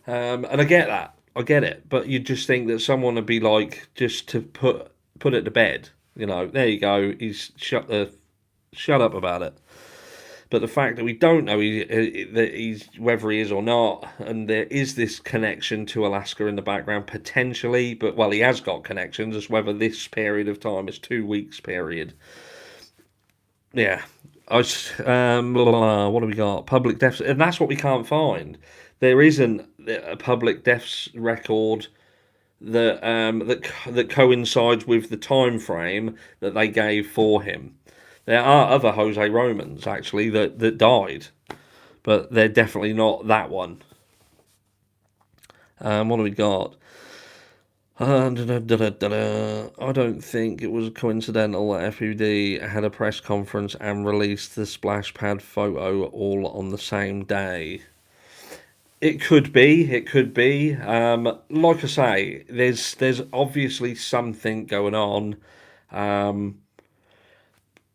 And I get that. I get it. But you just think that someone would be like, just to put it to bed. You know, there you go. He's shut up about it. But the fact that we don't know whether he is or not, and there is this connection to Alaska in the background potentially, but well, he has got connections. As whether this period of time is 2 weeks period. Yeah, what do we got? Public deaths, and that's what we can't find. There isn't a public deaths record that coincides with the time frame that they gave for him. There are other Jose Romans, actually, that died. but they're definitely not that one. What do we got? I don't think it was coincidental that FUD had a press conference and released the splash pad photo all on the same day. It could be. It could be. Like I say, there's obviously something going on. Um,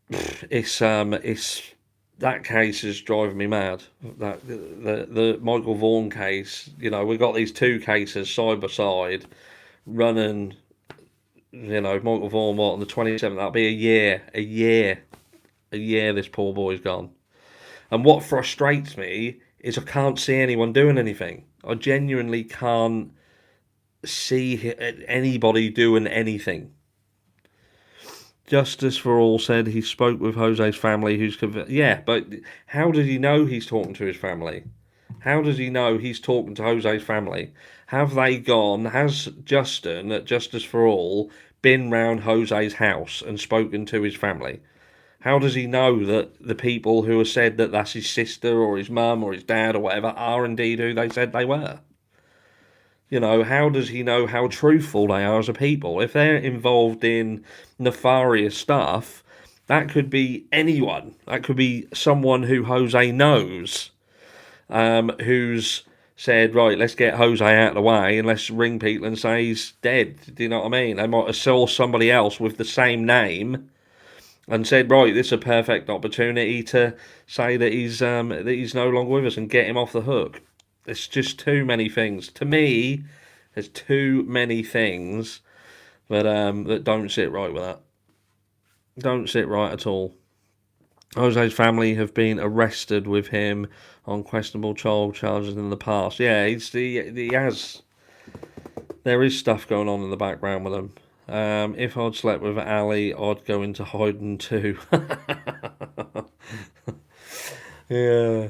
it's that case is driving me mad. That the Michael Vaughan case. We've got these two cases side by side, running. Michael Vaughan, what, on the 27th? That'll be a year. This poor boy's gone. And what frustrates me is I can't see anyone doing anything. I genuinely can't see anybody doing anything. Justice for All said he spoke with Jose's family, who's convinced. Yeah, but how does he know he's talking to his family? How does he know he's talking to Jose's family? Have they gone? Has Justin at Justice for All been round Jose's house and spoken to his family? How does he know that the people who have said that that's his sister or his mum or his dad or whatever are indeed who they said they were? How does he know how truthful they are as a people? If they're involved in nefarious stuff, that could be anyone. That could be someone who Jose knows, who's said, right, let's get Jose out of the way and let's ring people and say he's dead. Do you know what I mean? They might have saw somebody else with the same name and said, right, this is a perfect opportunity to say that he's no longer with us and get him off the hook. It's just too many things. To me, there's too many things that don't sit right with that. Don't sit right at all. Jose's family have been arrested with him on questionable child charges in the past. Yeah, he has. There is stuff going on in the background with him. If I'd slept with Ali, I'd go into hiding too. Yeah.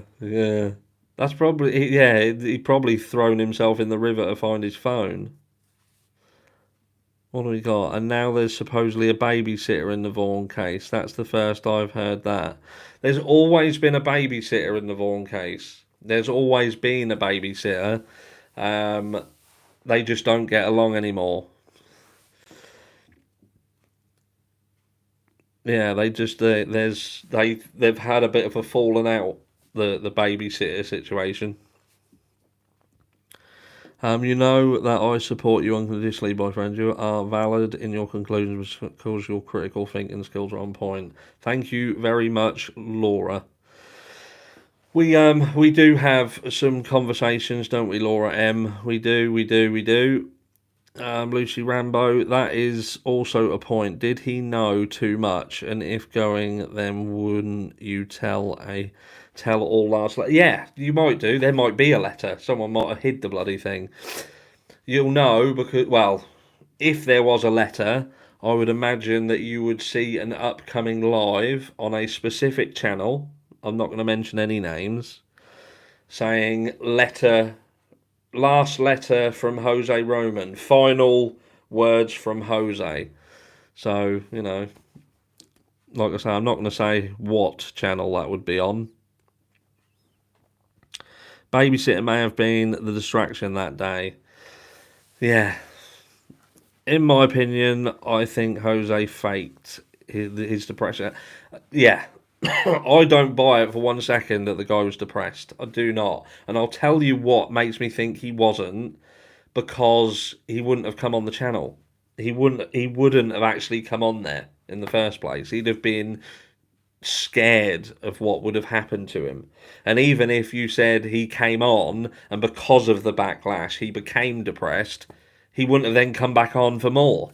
That's probably, he probably thrown himself in the river to find his phone. What do we got? And now there's supposedly a babysitter in the Vaughan case. That's the first I've heard that. There's always been a babysitter in the Vaughan case. There's always been a babysitter. They just don't get along anymore. Yeah, they've had a bit of a falling out, the babysitter situation. You know that I support you unconditionally, boyfriend. You are valid in your conclusions because your critical thinking skills are on point. Thank you very much, Laura. We do have some conversations, don't we, Laura M? We do. Lucy Rambo, that is also a point. Did he know too much? And if going, then wouldn't you tell all last letter? Yeah, you might do. There might be a letter. Someone might have hid the bloody thing. You'll know because, well, if there was a letter, I would imagine that you would see an upcoming live on a specific channel. I'm not going to mention any names. Saying last letter from Jose Roman. Final words from Jose. So, like I say, I'm not going to say what channel that would be on. Babysitter may have been the distraction that day. Yeah. In my opinion, I think Jose faked his depression. Yeah. I don't buy it for 1 second that the guy was depressed. I do not. And I'll tell you what makes me think he wasn't, because he wouldn't have come on the channel. He wouldn't have actually come on there in the first place. He'd have been scared of what would have happened to him. And even if you said he came on and because of the backlash he became depressed, he wouldn't have then come back on for more.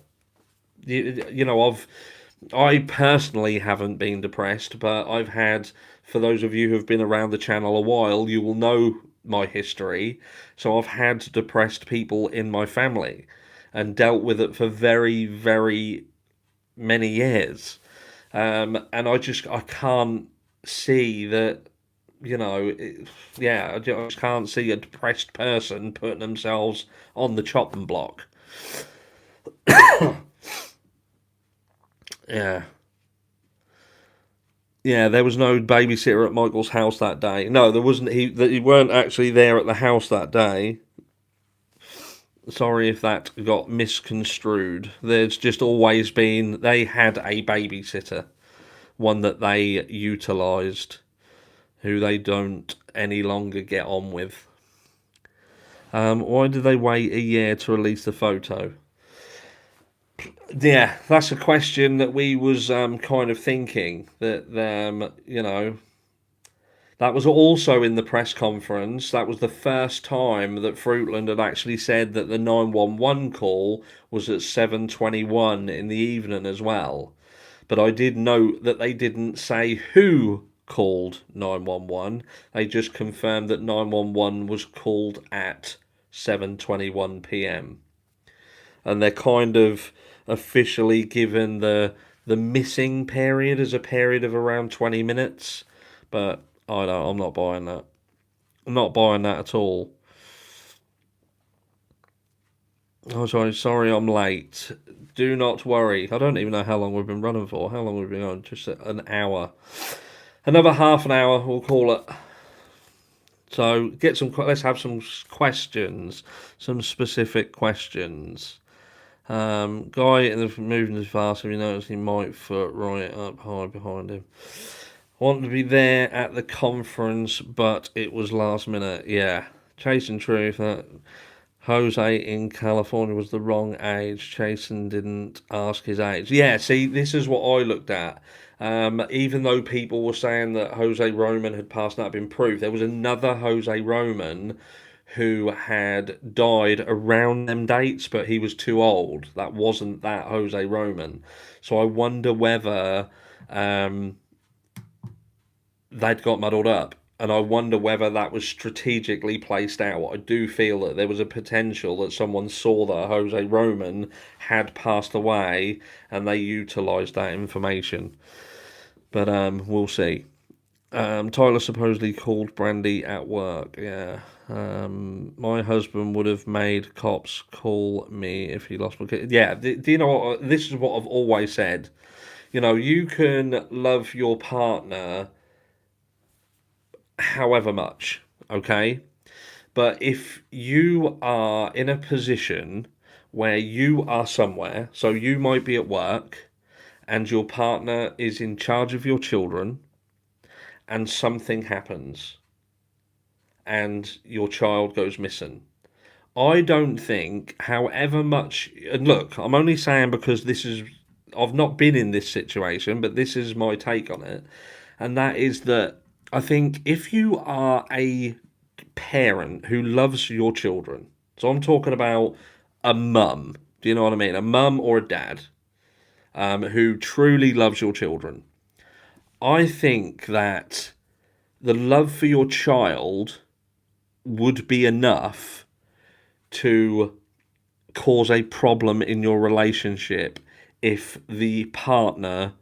I personally haven't been depressed, but I've had, for those of you who have been around the channel a while, you will know my history. So I've had depressed people in my family and dealt with it for very, very many years. And I can't see that, I just can't see a depressed person putting themselves on the chopping block. Yeah. Yeah, there was no babysitter at Michael's house that day. No, there wasn't. He weren't actually there at the house that day. Sorry if that got misconstrued. There's just always been. They had a babysitter, one that they utilised, who they don't any longer get on with. Why did they wait a year to release the photo? Yeah, that's a question that we was kind of thinking that that was also in the press conference. That was the first time that Fruitland had actually said that the 911 call was at 7:21 in the evening as well. But I did note that they didn't say who called 911. They just confirmed that 911 was called at 7:21 p.m. And they're kind of officially given the missing period as a period of around 20 minutes. But I'm not buying that. I'm not buying that at all. Oh, sorry, I'm late. Do not worry. I don't even know how long we've been running for. How long we've been on? Just an hour. Another half an hour, we'll call it. So let's have some questions, some specific questions. Guy in the moving too fast. If you notice, he might foot right up high behind him. Want to be there at the conference, but it was last minute. Yeah, chasing truth. Jose in California was the wrong age. Jason didn't ask his age. Yeah, see, this is what I looked at. Even though people were saying that Jose Roman had passed, that been proved, there was another Jose Roman who had died around them dates, but he was too old. That wasn't that Jose Roman. So I wonder whether they'd got muddled up. And I wonder whether that was strategically placed out. I do feel that there was a potential that someone saw that Jose Roman had passed away and they utilised that information. But we'll see. Tyler supposedly called Brandy at work. Yeah. My husband would have made cops call me if he lost my kid. Yeah. Do you know what? This is what I've always said. You know, you can love your partner however much, okay? But if you are in a position where you are somewhere, so you might be at work and your partner is in charge of your children and something happens and your child goes missing. I don't think, however much, and look, I'm only saying because I've not been in this situation, but this is my take on it, and that is that I think if you are a parent who loves your children, so I'm talking about a mum, do you know what I mean? A mum or a dad who truly loves your children. I think that the love for your child would be enough to cause a problem in your relationship if the partner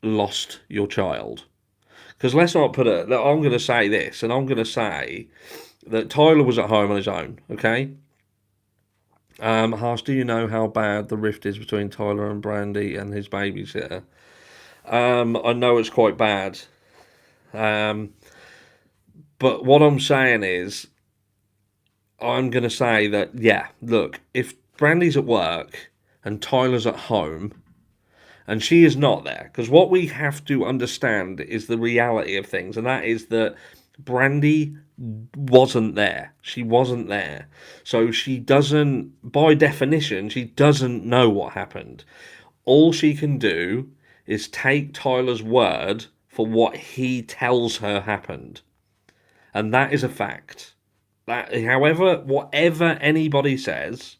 lost your child. Because let's not put it, I'm going to say this, and I'm going to say that Tyler was at home on his own, okay? Harsh, do you know how bad the rift is between Tyler and Brandy and his babysitter? I know it's quite bad. But what I'm saying is, I'm going to say that, yeah, look, if Brandy's at work and Tyler's at home, and she is not there, because what we have to understand is the reality of things, and that is that Brandy wasn't there. She wasn't there. So she doesn't, by definition, she doesn't know what happened. All she can do is take Tyler's word for what he tells her happened. And that is a fact. That, however, whatever anybody says,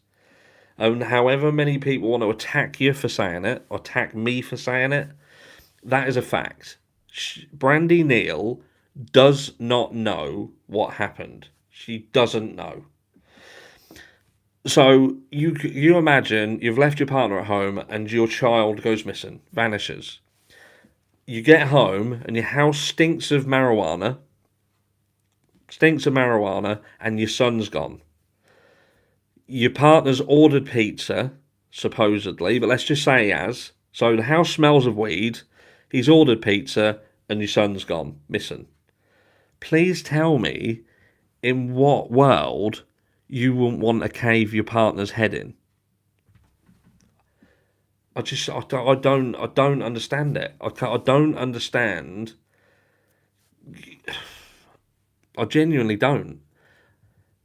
and however many people want to attack you for saying it, or attack me for saying it, that is a fact. Brandy Neal does not know what happened. She doesn't know. So you imagine you've left your partner at home and your child goes missing, vanishes. You get home and your house stinks of marijuana, and your son's gone. Your partner's ordered pizza, supposedly, but let's just say he has. So the house smells of weed. He's ordered pizza, and your son's gone missing. Please tell me in what world you wouldn't want to cave your partner's head in. I don't understand it. I don't understand. I genuinely don't.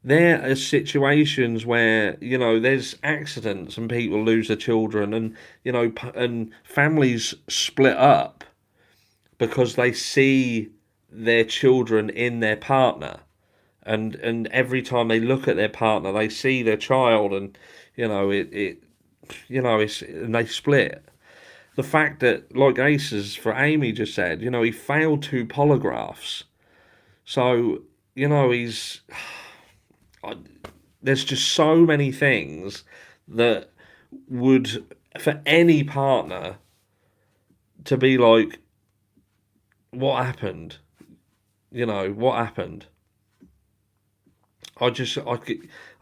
There are situations where, you know, there's accidents and people lose their children, and, you know, and families split up because they see their children in their partner, and every time they look at their partner, they see their child, and, you know, and they split. The fact that, like Aces for Amy just said, you know, he failed 2 polygraphs, so, you know, there's just so many things that would, for any partner to be like, what happened? You know, what happened? I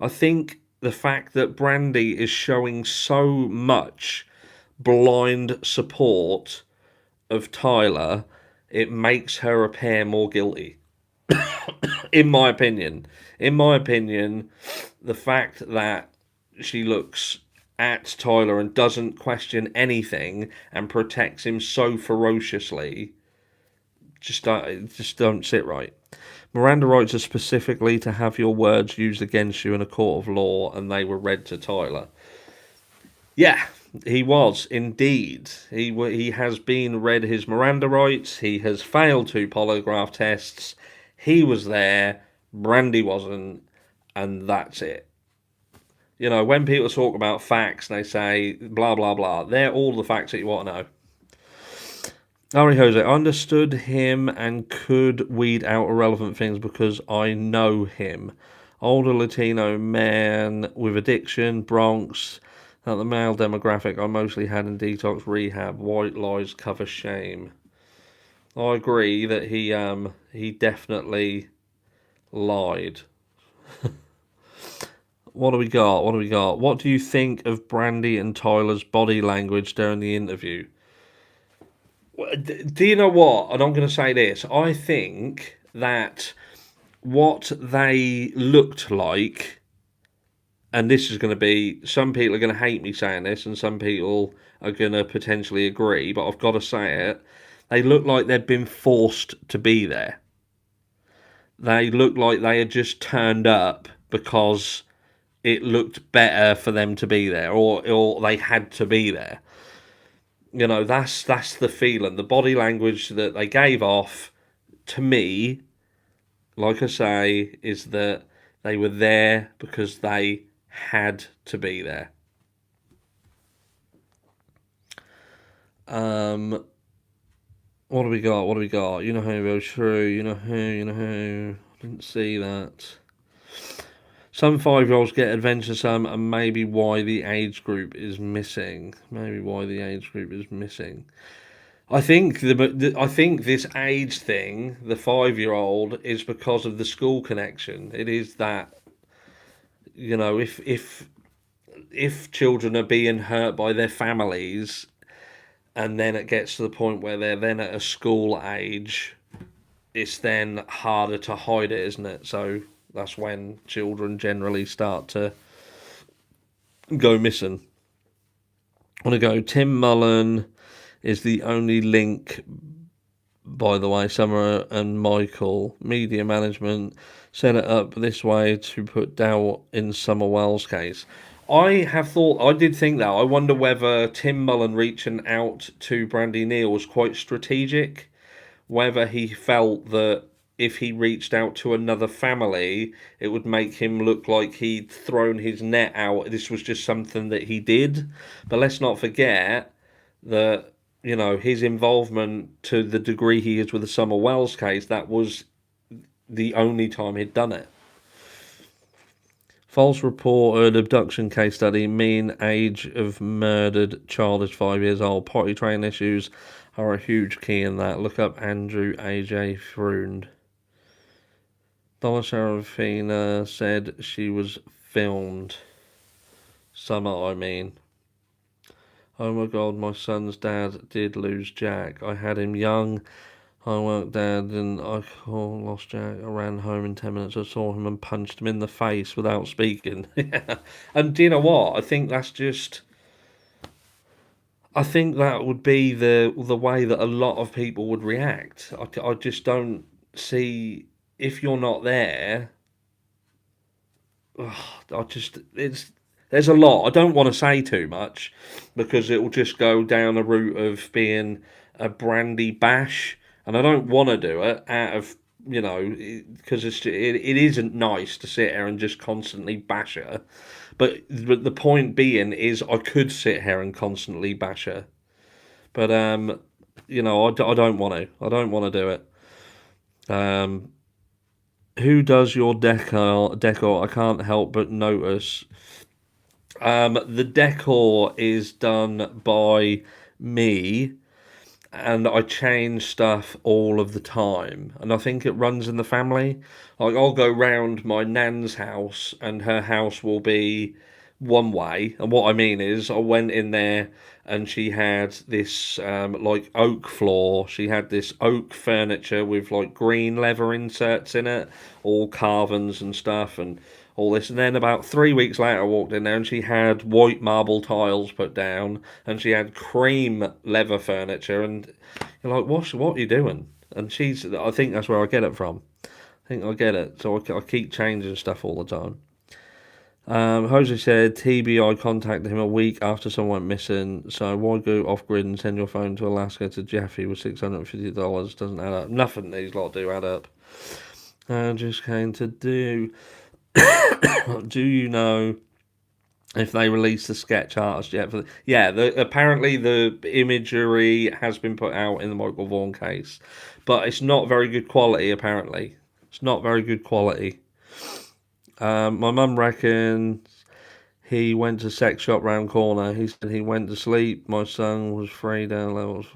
think the fact that Brandy is showing so much blind support of Tyler, it makes her appear more guilty. In my opinion. In my opinion, the fact that she looks at Tyler and doesn't question anything and protects him so ferociously just don't sit right. Miranda rights are specifically to have your words used against you in a court of law, and they were read to Tyler. Yeah, he was indeed. He has been read his Miranda rights. He has failed 2 polygraph tests. He was there. Brandy wasn't, and that's it. You know, when people talk about facts, they say blah blah blah. They're all the facts that you want to know. Ari Jose, I understood him and could weed out irrelevant things because I know him. Older Latino man with addiction, Bronx. That the male demographic I mostly had in detox rehab. White lies cover shame. I agree that he definitely lied. What do we got? What do we got? What do you think of Brandy and Tyler's body language during the interview? Do you know what? And I'm going to say this. I think that what they looked like, and this is going to be, some people are going to hate me saying this, and some people are going to potentially agree, but I've got to say it. They look like they'd been forced to be there. They looked like they had just turned up because it looked better for them to be there, or they had to be there. You know, that's the feeling. The body language that they gave off, to me, like I say, is that they were there because they had to be there. What do we got? What do we got? You know who goes through. You know who. You know who. Didn't see that. Some 5-year-olds get adventuresome, and maybe why the age group is missing. Maybe why the age group is missing. I think I think this age thing, the 5-year-old, is because of the school connection. It is that, you know, if children are being hurt by their families, and then it gets to the point where they're then at a school age, it's then harder to hide it, isn't it? So that's when children generally start to go missing. I want to go Tim Mullen is the only link, by the way. Summer and Michael, media management, set it up this way to put doubt in Summer Wells' case. I did think that. I wonder whether Tim Mullen reaching out to Brandy Neal was quite strategic, whether he felt that if he reached out to another family, it would make him look like he'd thrown his net out. This was just something that he did. But let's not forget that, you know, his involvement to the degree he is with the Summer Wells case, that was the only time he'd done it. False reported abduction case study, mean age of murdered child is 5 years old. Potty training issues are a huge key in that. Look up Andrew AJ Freund. Donna Sharafina said she was filmed. Summer, I mean. Oh my god, my son's dad did lose Jack. I had him young, I worked there, and I lost Jack. I ran home in 10 minutes. I saw him and punched him in the face without speaking. Yeah. And do you know what? I think that's just. I think that would be the way that a lot of people would react. I just don't see if you're not there. I just it's there's a lot. I don't want to say too much because it will just go down a route of being a brandy bash, and I don't want to do it out of because it isn't nice to sit here and just constantly bash her. But the point being is I could sit here and constantly bash her, but I don't want to. I don't want to do it. Um, who does your decor? I can't help but notice. The decor is done by me, and I change stuff all of the time. And I think it runs in the family. Like I'll go round my nan's house, and her house will be one way. And what I mean is, I went in there, and she had this like oak floor. She had this oak furniture with like green leather inserts in it, all carvings and stuff, and all this. And then about 3 weeks later, I walked in there, and she had white marble tiles put down, and she had cream leather furniture. And you're like, what are you doing? And I think that's where I get it from. I think I get it. So I keep changing stuff all the time. Jose said TBI contacted him a week after someone went missing. So why go off grid and send your phone to Alaska to Jeffy with $650? Doesn't add up. Nothing these lot do add up. Just came to do. Do you know if they released the sketch artist yet? Apparently the imagery has been put out in the Michael Vaughan case, but it's not very good quality. Apparently, it's not very good quality. My mum reckons he went to sex shop round corner. He said he went to sleep. My son was free down levels.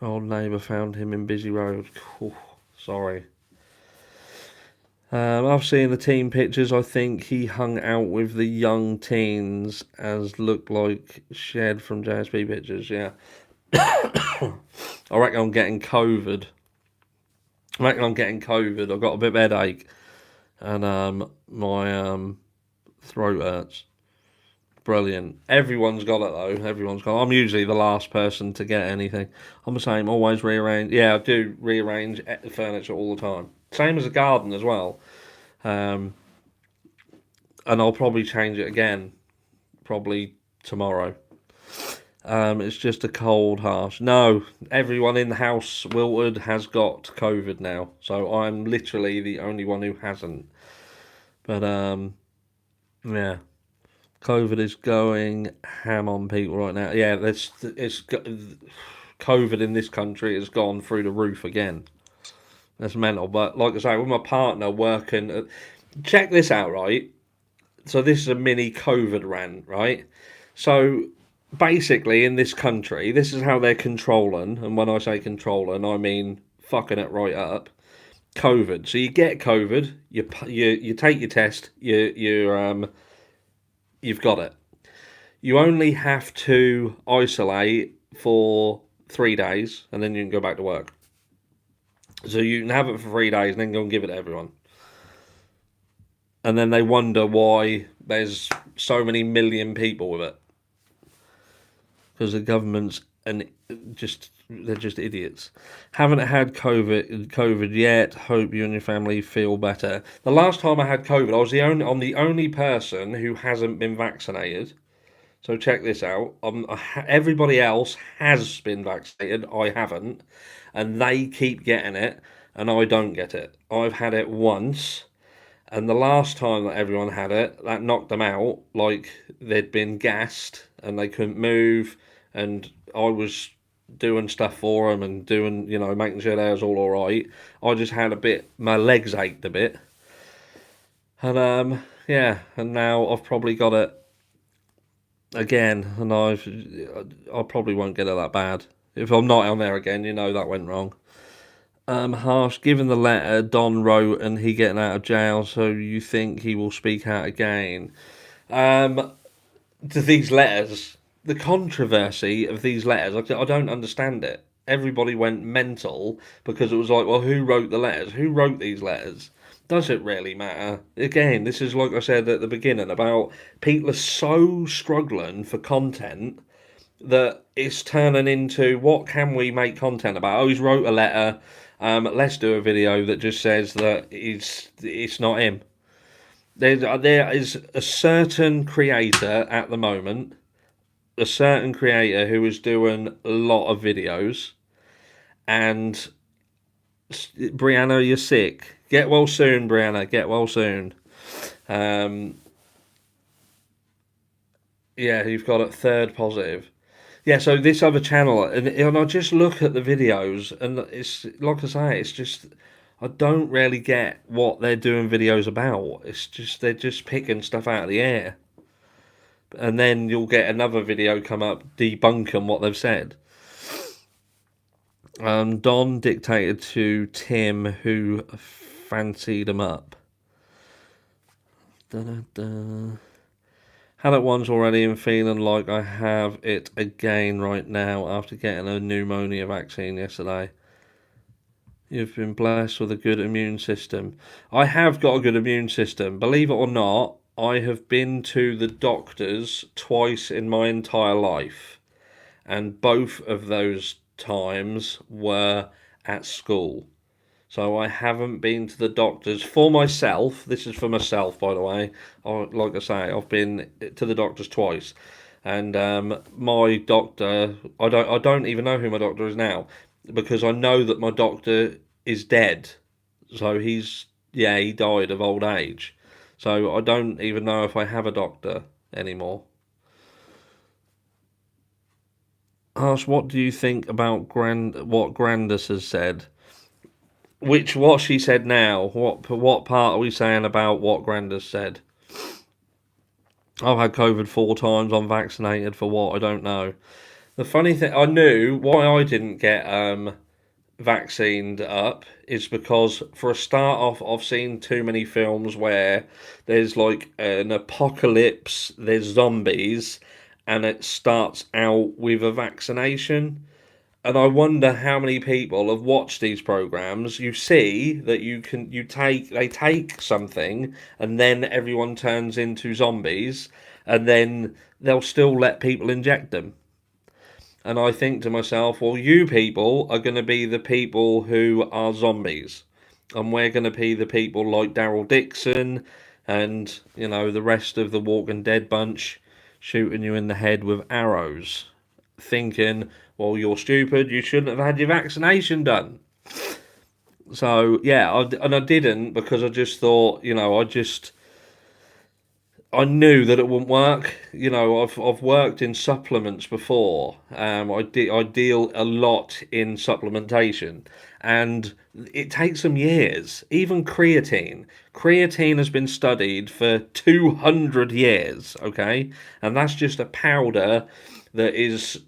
Old neighbour found him in busy road. Sorry. I've seen the team pictures. I think he hung out with the young teens as looked like Shed from JSB pictures. Yeah. I reckon I'm getting COVID. I've got a bit of headache, and my throat hurts. Brilliant. Everyone's got it though. I'm usually the last person to get anything. I'm the same. Always rearrange. Yeah, I do rearrange the furniture all the time. Same as a garden as well. And I'll probably change it again, probably tomorrow. It's just a cold, harsh. No, everyone in the house, Wiltord, has got COVID now, so I'm literally the only one who hasn't. But yeah, COVID is going ham on people right now. Yeah, COVID in this country has gone through the roof again. That's mental. But like I say, with my partner working, check this out, right? So this is a mini COVID rant, right? So basically, in this country, this is how they're controlling, and when I say controlling, I mean fucking it right up. COVID. So you get COVID, you take your test, you've got it. You only have to isolate for 3 days, and then you can go back to work. So you can have it for 3 days and then go and give it to everyone. And then they wonder why there's so many million people with it. Because the government's they're just idiots. Haven't had COVID yet. Hope you and your family feel better. The last time I had COVID, I'm the only person who hasn't been vaccinated. So check this out. Everybody else has been vaccinated. I haven't, and they keep getting it, and I don't get it. I've had it once, and the last time that everyone had it, that knocked them out. Like they'd been gassed and they couldn't move, and I was doing stuff for them and making sure they was all right. I just had my legs ached a bit, and and now I've probably got it again, and I probably won't get it that bad. If I'm not on there again, that went wrong. Harsh, given the letter Don wrote and he getting out of jail, so you think he will speak out again? To these letters, the controversy of these letters, I don't understand it. Everybody went mental because it was like, well, who wrote the letters? Who wrote these letters? Does it really matter? Again, this is like I said at the beginning about people are so struggling for content that it's turning into what can we make content about? Oh, he's wrote a letter. Let's do a video that just says that it's not him. There is a certain creator at the moment, a certain creator who is doing a lot of videos, and Brianna, you're sick. Get well soon, Brianna. Get well soon. Um, yeah, you've got a third positive. Yeah, so this other channel, and I just look at the videos, and it's like I say, it's just I don't really get what they're doing videos about. It's just they're just picking stuff out of the air, and then you'll get another video come up debunking what they've said. Don dictated to Tim, who fancied him up. Da-da-da. Had it once already and feeling like I have it again right now after getting a pneumonia vaccine yesterday. You've been blessed with a good immune system. I have got a good immune system. Believe it or not, I have been to the doctors twice in my entire life. And both of those times were at school. So I haven't been to the doctors for myself. This is for myself, by the way. Like I say, I've been to the doctors twice, and my doctor, I don't even know who my doctor is now, because I know that my doctor is dead. So he died of old age. So I don't even know if I have a doctor anymore. Ask, what do you think about what Grandis has said? What she said now? What part are we saying about what Grandis said? I've had COVID 4 times. I'm vaccinated for what? I don't know. The funny thing, I knew why I didn't get vaccinated up is because for a start off, I've seen too many films where there's like an apocalypse, there's zombies, and it starts out with a vaccination. And I wonder how many people have watched these programs. You see that they take something and then everyone turns into zombies, and then they'll still let people inject them. And I think to myself, well, you people are going to be the people who are zombies, and we're going to be the people like Daryl Dixon and the rest of the Walking Dead bunch shooting you in the head with arrows, thinking, well, you're stupid, you shouldn't have had your vaccination done. So, yeah, I didn't, because I just thought, I knew that it wouldn't work. I've worked in supplements before. I deal a lot in supplementation, and it takes some years. Even creatine has been studied for 200 years. Okay, and that's just a powder that is.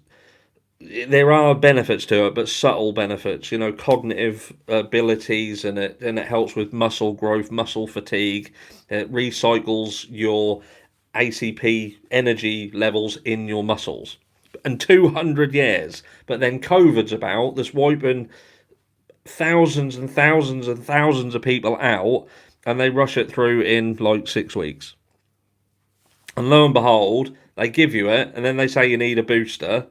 There are benefits to it, but subtle benefits. Cognitive abilities, and it helps with muscle growth, muscle fatigue. It recycles your ACP energy levels in your muscles. And 200 years, but then COVID's about, that's wiping thousands and thousands and thousands of people out, and they rush it through in like 6 weeks. And lo and behold, they give you it, and then they say you need a booster,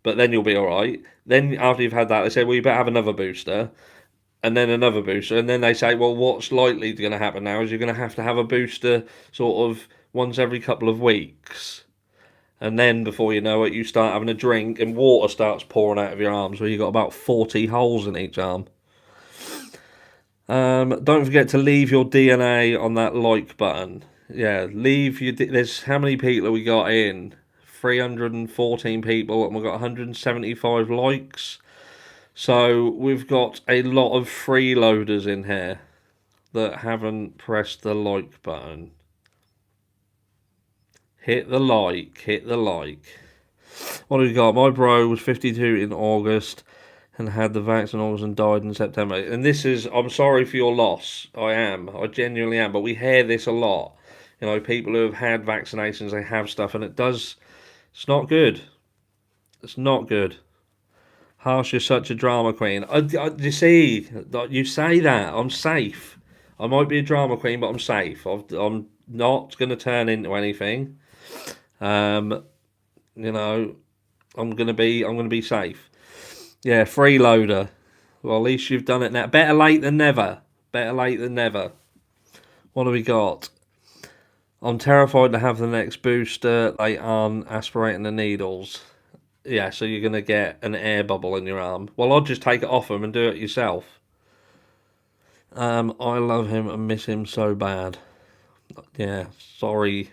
but then you'll be all right. Then after you've had that, they say, well, you better have another booster, and then another booster, and then they say, well, what's likely going to happen now is you're going to have a booster sort of once every couple of weeks. And then before you know it, you start having a drink and water starts pouring out of your arms, where you've got about 40 holes in each arm. Don't forget to leave your DNA on that like button. Yeah, leave your... There's how many people have we got in? 314 people, and we've got 175 likes. So we've got a lot of freeloaders in here that haven't pressed the like button. Hit the like. What have we got? My bro was 52 in August and had the vaccine in August and died in September. And I'm sorry for your loss. I genuinely am. But we hear this a lot. People who have had vaccinations, they have stuff, and it's not good. It's not good. Harsh, you're such a drama queen. You see, you say that. I'm safe. I might be a drama queen, but I'm safe. I'm not going to turn into anything. You know, I'm gonna be safe. Yeah, freeloader. Well, at least you've done it now. Better late than never. Better late than never. What have we got? I'm terrified to have the next booster. They aren't aspirating the needles. Yeah, so you're gonna get an air bubble in your arm. Well, I'll just take it off him and do it yourself. I love him and miss him so bad. Yeah, sorry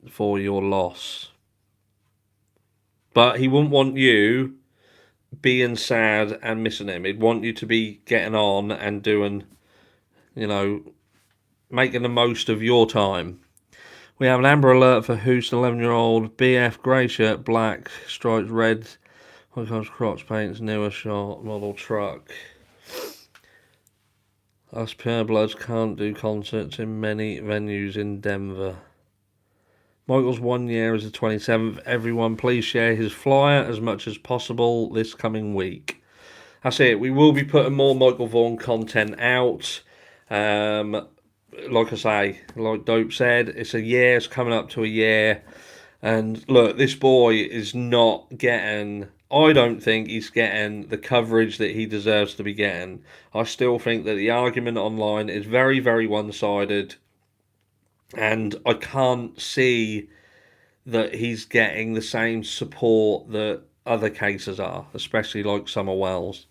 for your loss. But he wouldn't want you being sad and missing him. He'd want you to be getting on and doing, making the most of your time. We have an Amber Alert for Houston 11-year-old. BF grey shirt, black, stripes red. What comes crotch paints, newer shot, model truck. Us purebloods can't do concerts in many venues in Denver. Michael's 1 year is the 27th. Everyone, please share his flyer as much as possible this coming week. That's it. We will be putting more Michael Vaughan content out. Like I say, like Dope said, it's a year. It's coming up to a year. And look, this boy is not getting... I don't think he's getting the coverage that he deserves to be getting. I still think that the argument online is very, very one-sided. And I can't see that he's getting the same support that other cases are, especially like Summer Wells.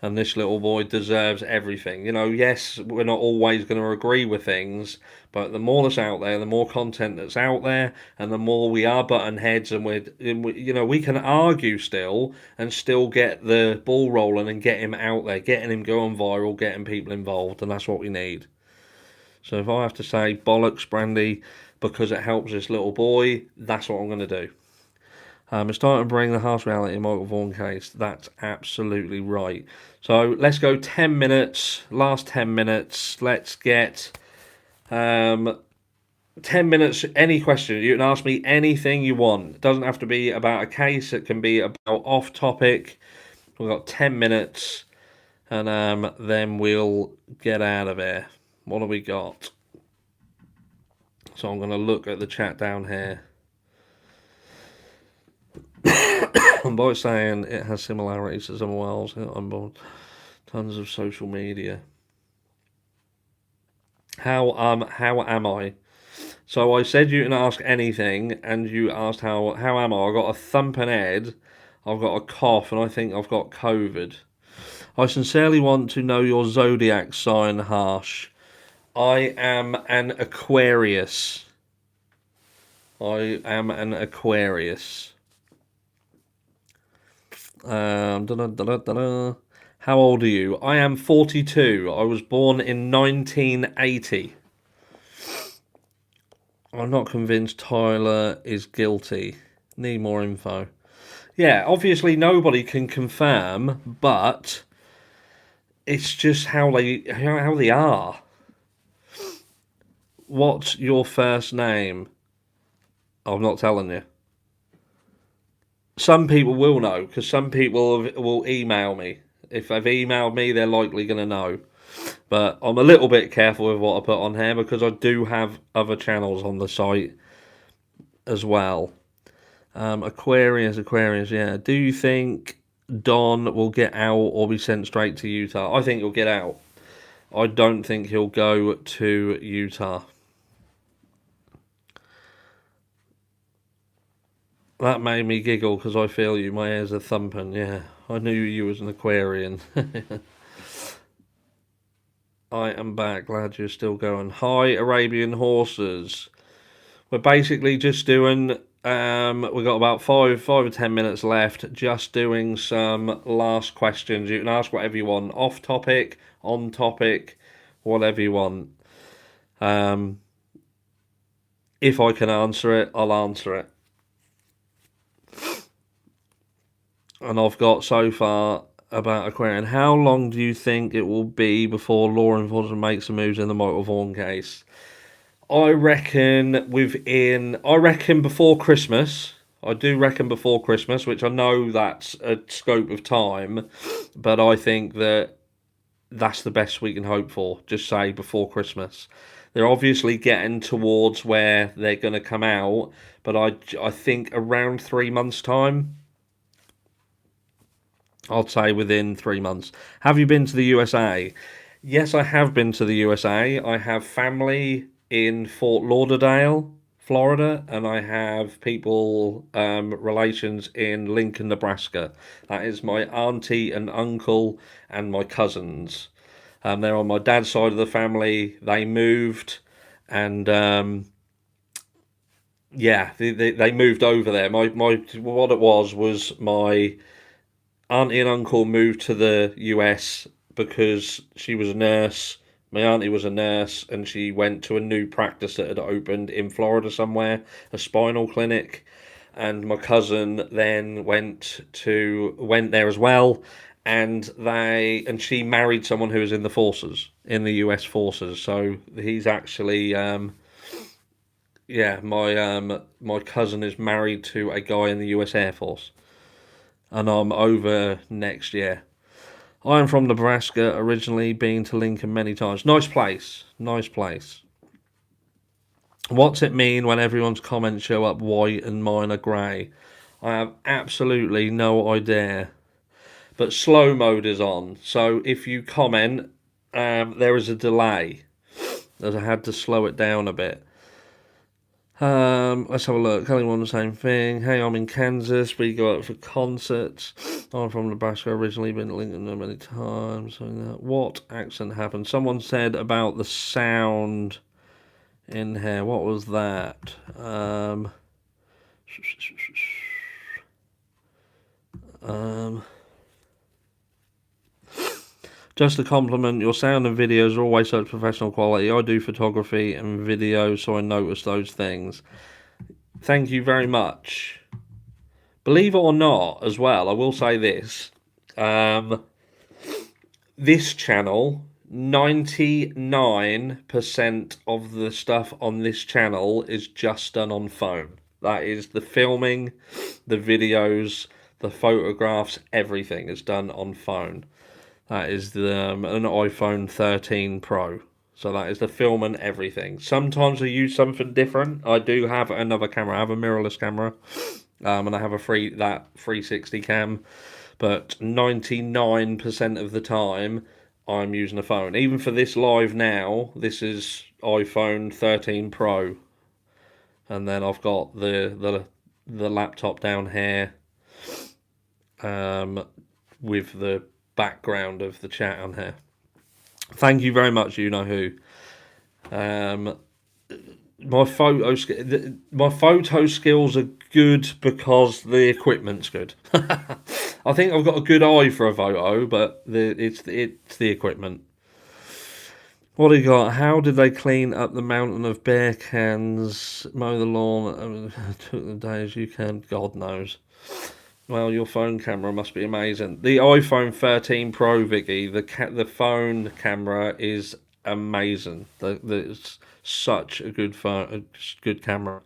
And this little boy deserves everything. Yes, we're not always going to agree with things, but the more that's out there, the more content that's out there, and the more we are button heads, and we can argue still and still get the ball rolling and get him out there, getting him going viral, getting people involved, and that's what we need. So if I have to say bollocks, Brandy, because it helps this little boy, that's what I'm going to do. It's time to bring the harsh reality Michael Vaughan case. That's absolutely right. So let's go 10 minutes. Last 10 minutes. Let's get 10 minutes. Any question. You can ask me anything you want. It doesn't have to be about a case. It can be about off topic. We've got 10 minutes. And then we'll get out of here. What have we got? So I'm going to look at the chat down here. I'm by saying it has similarities to Summer Wells. I'm on tons of social media. How am I? So I said you can ask anything, and you asked how am I? I got a thumping head, I've got a cough, and I think I've got COVID. I sincerely want to know your zodiac sign, Harsh. I am an Aquarius. I am an Aquarius. How old are you? I am 42. I was born in 1980. I'm not convinced Tyler is guilty. Need more info. Yeah, obviously nobody can confirm, but it's just how they are. What's your first name? I'm not telling you. Some people will know, because some people will email me. If they've emailed me, they're likely going to know. But I'm a little bit careful with what I put on here, because I do have other channels on the site as well. Aquarius, yeah. Do you think Don will get out or be sent straight to Utah? I think he'll get out. I don't think he'll go to Utah. That made me giggle because I feel you. My ears are thumping. Yeah, I knew you was an Aquarian. I am back. Glad you're still going. Hi, Arabian horses. We're basically just doing. We've got about 5 or 10 minutes left. Just doing some last questions. You can ask whatever you want. Off topic, on topic, whatever you want. If I can answer it, I'll answer it. And I've got so far about Aquarian. How long do you think it will be before law enforcement makes some moves in the Michael Vaughan case? I reckon before Christmas. I do reckon before Christmas, which I know that's a scope of time, but I think that's the best we can hope for. Just say before Christmas. They're obviously getting towards where they're going to come out, but I think around 3 months' time. I'd say within 3 months. Have you been to the USA? Yes, I have been to the USA. I have family in Fort Lauderdale, Florida, and I have people, relations in Lincoln, Nebraska. That is my auntie and uncle and my cousins. They're on my dad's side of the family. They moved, and yeah, they moved over there. My what it was my auntie and uncle moved to the US because she was a nurse. My auntie was a nurse, and she went to a new practice that had opened in Florida somewhere, a spinal clinic. And my cousin then went there as well, and she married someone who was in the forces, in the US forces. So he's actually yeah, my cousin is married to a guy in the US Air Force, and I'm over next year. I am from Nebraska, originally been to Lincoln many times. Nice place. Nice place. What's it mean when everyone's comments show up white and mine are grey? I have absolutely no idea. But slow mode is on, so if you comment, there is a delay, as I had to slow it down a bit. Let's have a look. Kelly won the same thing. Hey, I'm in Kansas. We go out for concerts. I'm from Nebraska. Originally been to Lincoln many times. What accent happened? Someone said about the sound in here. What was that? Just a compliment. Your sound and videos are always such professional quality. I do photography and video, so I notice those things. Thank you very much. Believe it or not, as well, I will say this. This channel, 99% of the stuff on this channel is just done on phone. That is the filming, the videos, the photographs, everything is done on phone. That is an iPhone 13 Pro. So that is the film and everything. Sometimes I use something different. I do have another camera. I have a mirrorless camera, and I have a 360 cam. But 99% of the time, I'm using a phone. Even for this live now, this is iPhone 13 Pro, and then I've got the laptop down here, with the background of the chat on here. Thank you very much, you know who. My photo skills are good because the equipment's good. I think I've got a good eye for a photo, but it's the equipment. What do you got? How did they clean up the mountain of beer cans, mow the lawn? Took the days you can. God knows. Well, your phone camera must be amazing. The iPhone 13 Pro, Vicky, the phone camera is amazing. It's such a good phone, a good camera.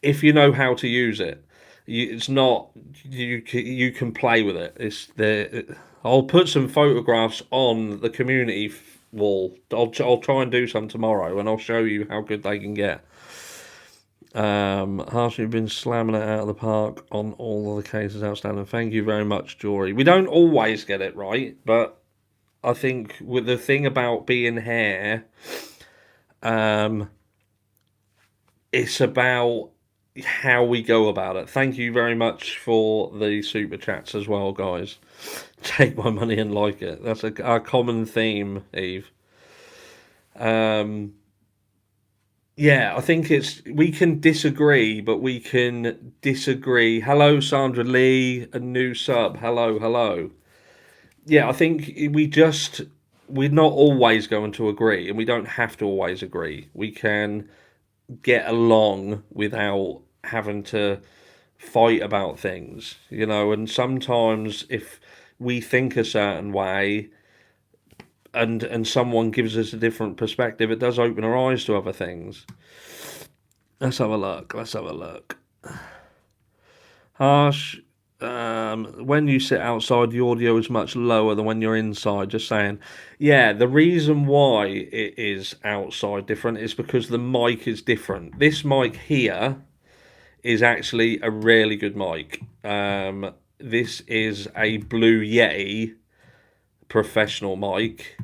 If you know how to use it, it's not you can play with it. I'll put some photographs on the community wall. I'll try and do some tomorrow, and I'll show you how good they can get. Harshly been slamming it out of the park on all of the cases outstanding. Thank you very much, Jory. We don't always get it right, but I think with the thing about being here, it's about how we go about it. Thank you very much for the super chats as well, guys. Take my money and like it. That's a common theme, Eve. Yeah, I think we can disagree, but we can disagree. Hello, Sandra Lee, a new sub. Hello. Yeah, I think we're not always going to agree, and we don't have to always agree. We can get along without having to fight about things, and sometimes if we think a certain way and someone gives us a different perspective, it does open our eyes to other things. Let's have a look. Harsh, when you sit outside, the audio is much lower than when you're inside. Just saying. Yeah, the reason why it is outside different is because the mic is different. This mic here is actually a really good mic. This is a Blue Yeti professional mic.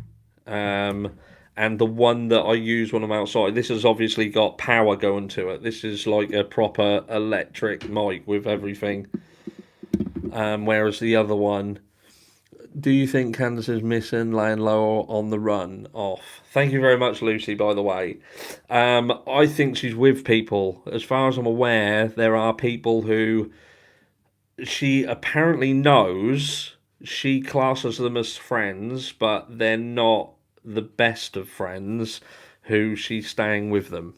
And the one that I use when I'm outside, this has obviously got power going to it. This is like a proper electric mic with everything. Whereas the other one, do you think Candace is missing, laying low, or on the run? Off. Thank you very much, Lucy, by the way. I think she's with people. As far as I'm aware, there are people who she apparently knows. She classes them as friends, but they're not the best of friends who she's staying with them.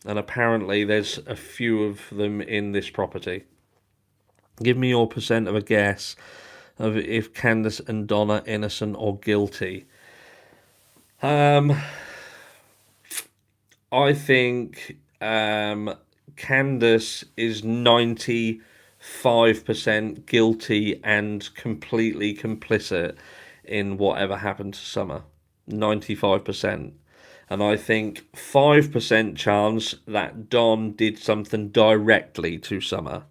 And apparently there's a few of them in this property. Give me your percent of a guess of if Candace and Donna innocent or guilty. I think Candace is 95% guilty and completely complicit in whatever happened to Summer. 95%. And I think 5% chance that Don did something directly to Summer.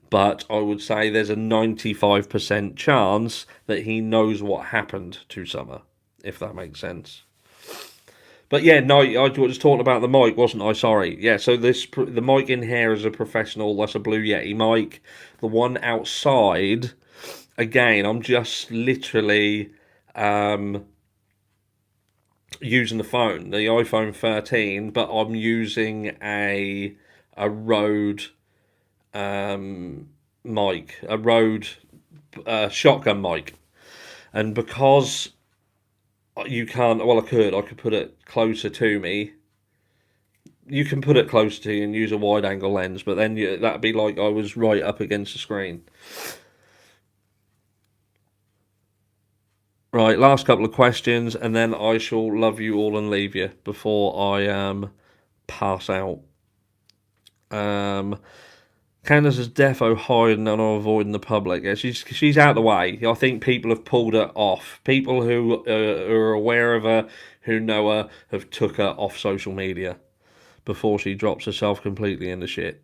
But I would say there's a 95% chance that he knows what happened to Summer, if that makes sense. But yeah, no, I was talking about the mic, wasn't I? Sorry. Yeah, so the mic in here is a professional, that's a Blue Yeti mic. The one outside, again, I'm just literally using the phone, the iPhone 13, but I'm using a Rode mic, a Rode shotgun mic, and because you can't, well, I could put it closer to me. You can put it closer to you and use a wide angle lens, but then that'd be like I was right up against the screen. Right, last couple of questions, and then I shall love you all and leave you before I pass out. Candace's defo hiding and avoiding the public. Yeah, she's out of the way. I think people have pulled her off. People who are aware of her, who know her, have took her off social media before she drops herself completely in the shit.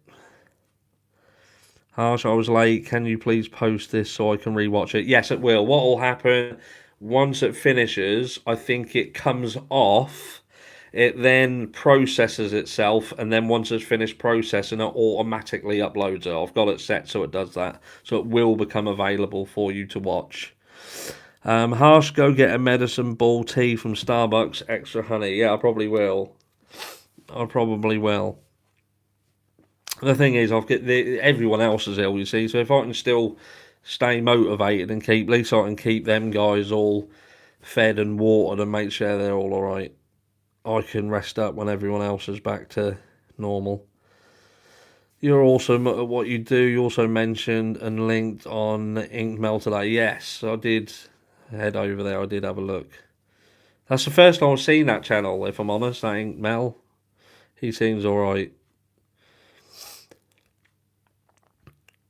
Harsh, I was late. Can you please post this so I can rewatch it? Yes, it will. What will happen once it finishes, I think it comes off. It then processes itself, and then once it's finished processing, it automatically uploads it. I've got it set so it does that. So it will become available for you to watch. Harsh, go get a medicine ball tea from Starbucks, extra honey. Yeah, I probably will. I probably will. The thing is, everyone else is ill, you see. So if I can still stay motivated and at least I can keep them guys all fed and watered and make sure they're all alright, I can rest up when everyone else is back to normal. You're also, what you do, you also mentioned and linked on Inkmail today. Yes, I did head over there. I did have a look. That's the first time I've seen that channel, if I'm honest, that Inkmail. He seems alright.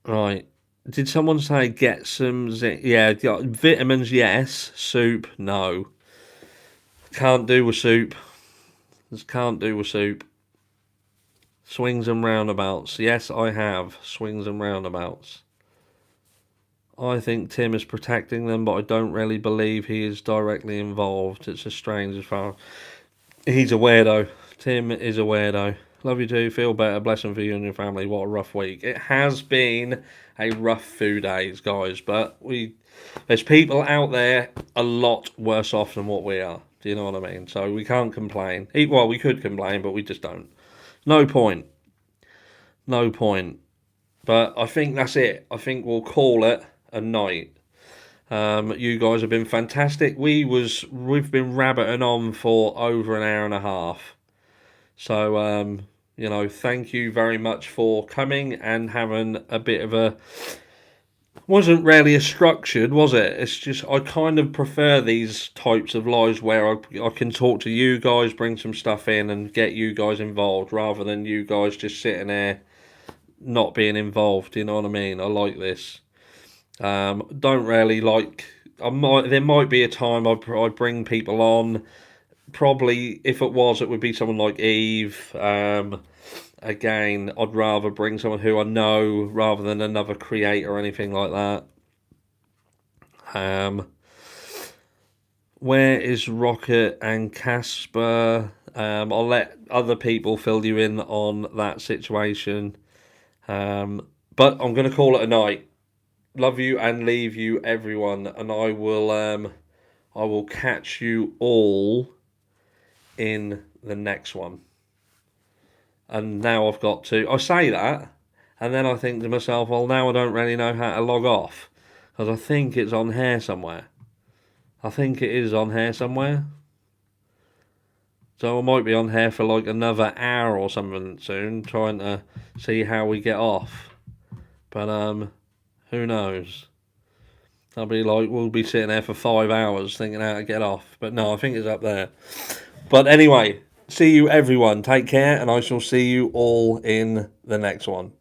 Right. Did someone say get some zinc? Yeah, vitamins, yes. Soup, no. Can't do with soup. Just can't do with soup. Swings and roundabouts. Yes, I have. Swings and roundabouts. I think Tim is protecting them, but I don't really believe he is directly involved. It's a strange as far. He's a weirdo. Tim is a weirdo. Love you too. Feel better. Blessing for you and your family. What a rough week. It has been a rough few days, guys, but there's people out there a lot worse off than what we are. Do you know what I mean? So we can't complain. Well, we could complain, but we just don't. No point. No point. But I think that's it. I think we'll call it a night. You guys have been fantastic. We've been rabbiting on for over an hour and a half. So, thank you very much for coming and having a bit of a... Wasn't really a structured, was it? It's just, I kind of prefer these types of lives where I can talk to you guys, bring some stuff in and get you guys involved, rather than you guys just sitting there not being involved. You know what I mean? I like this. Don't really like. There might be a time I bring people on. Probably, if it was, it would be someone like Eve. Again, I'd rather bring someone who I know rather than another creator or anything like that. Where is Rocket and Casper? I'll let other people fill you in on that situation. But I'm going to call it a night. Love you and leave you, everyone, and I will catch you all in the next one. And now I've got to. I say that, and then I think to myself, well, now I don't really know how to log off because I think it's on here somewhere. I think it is on here somewhere. So I might be on here for like another hour or something soon, trying to see how we get off. But who knows? I'll be like, we'll be sitting there for 5 hours thinking how to get off. But no, I think it's up there. But anyway, see you everyone. Take care, and I shall see you all in the next one.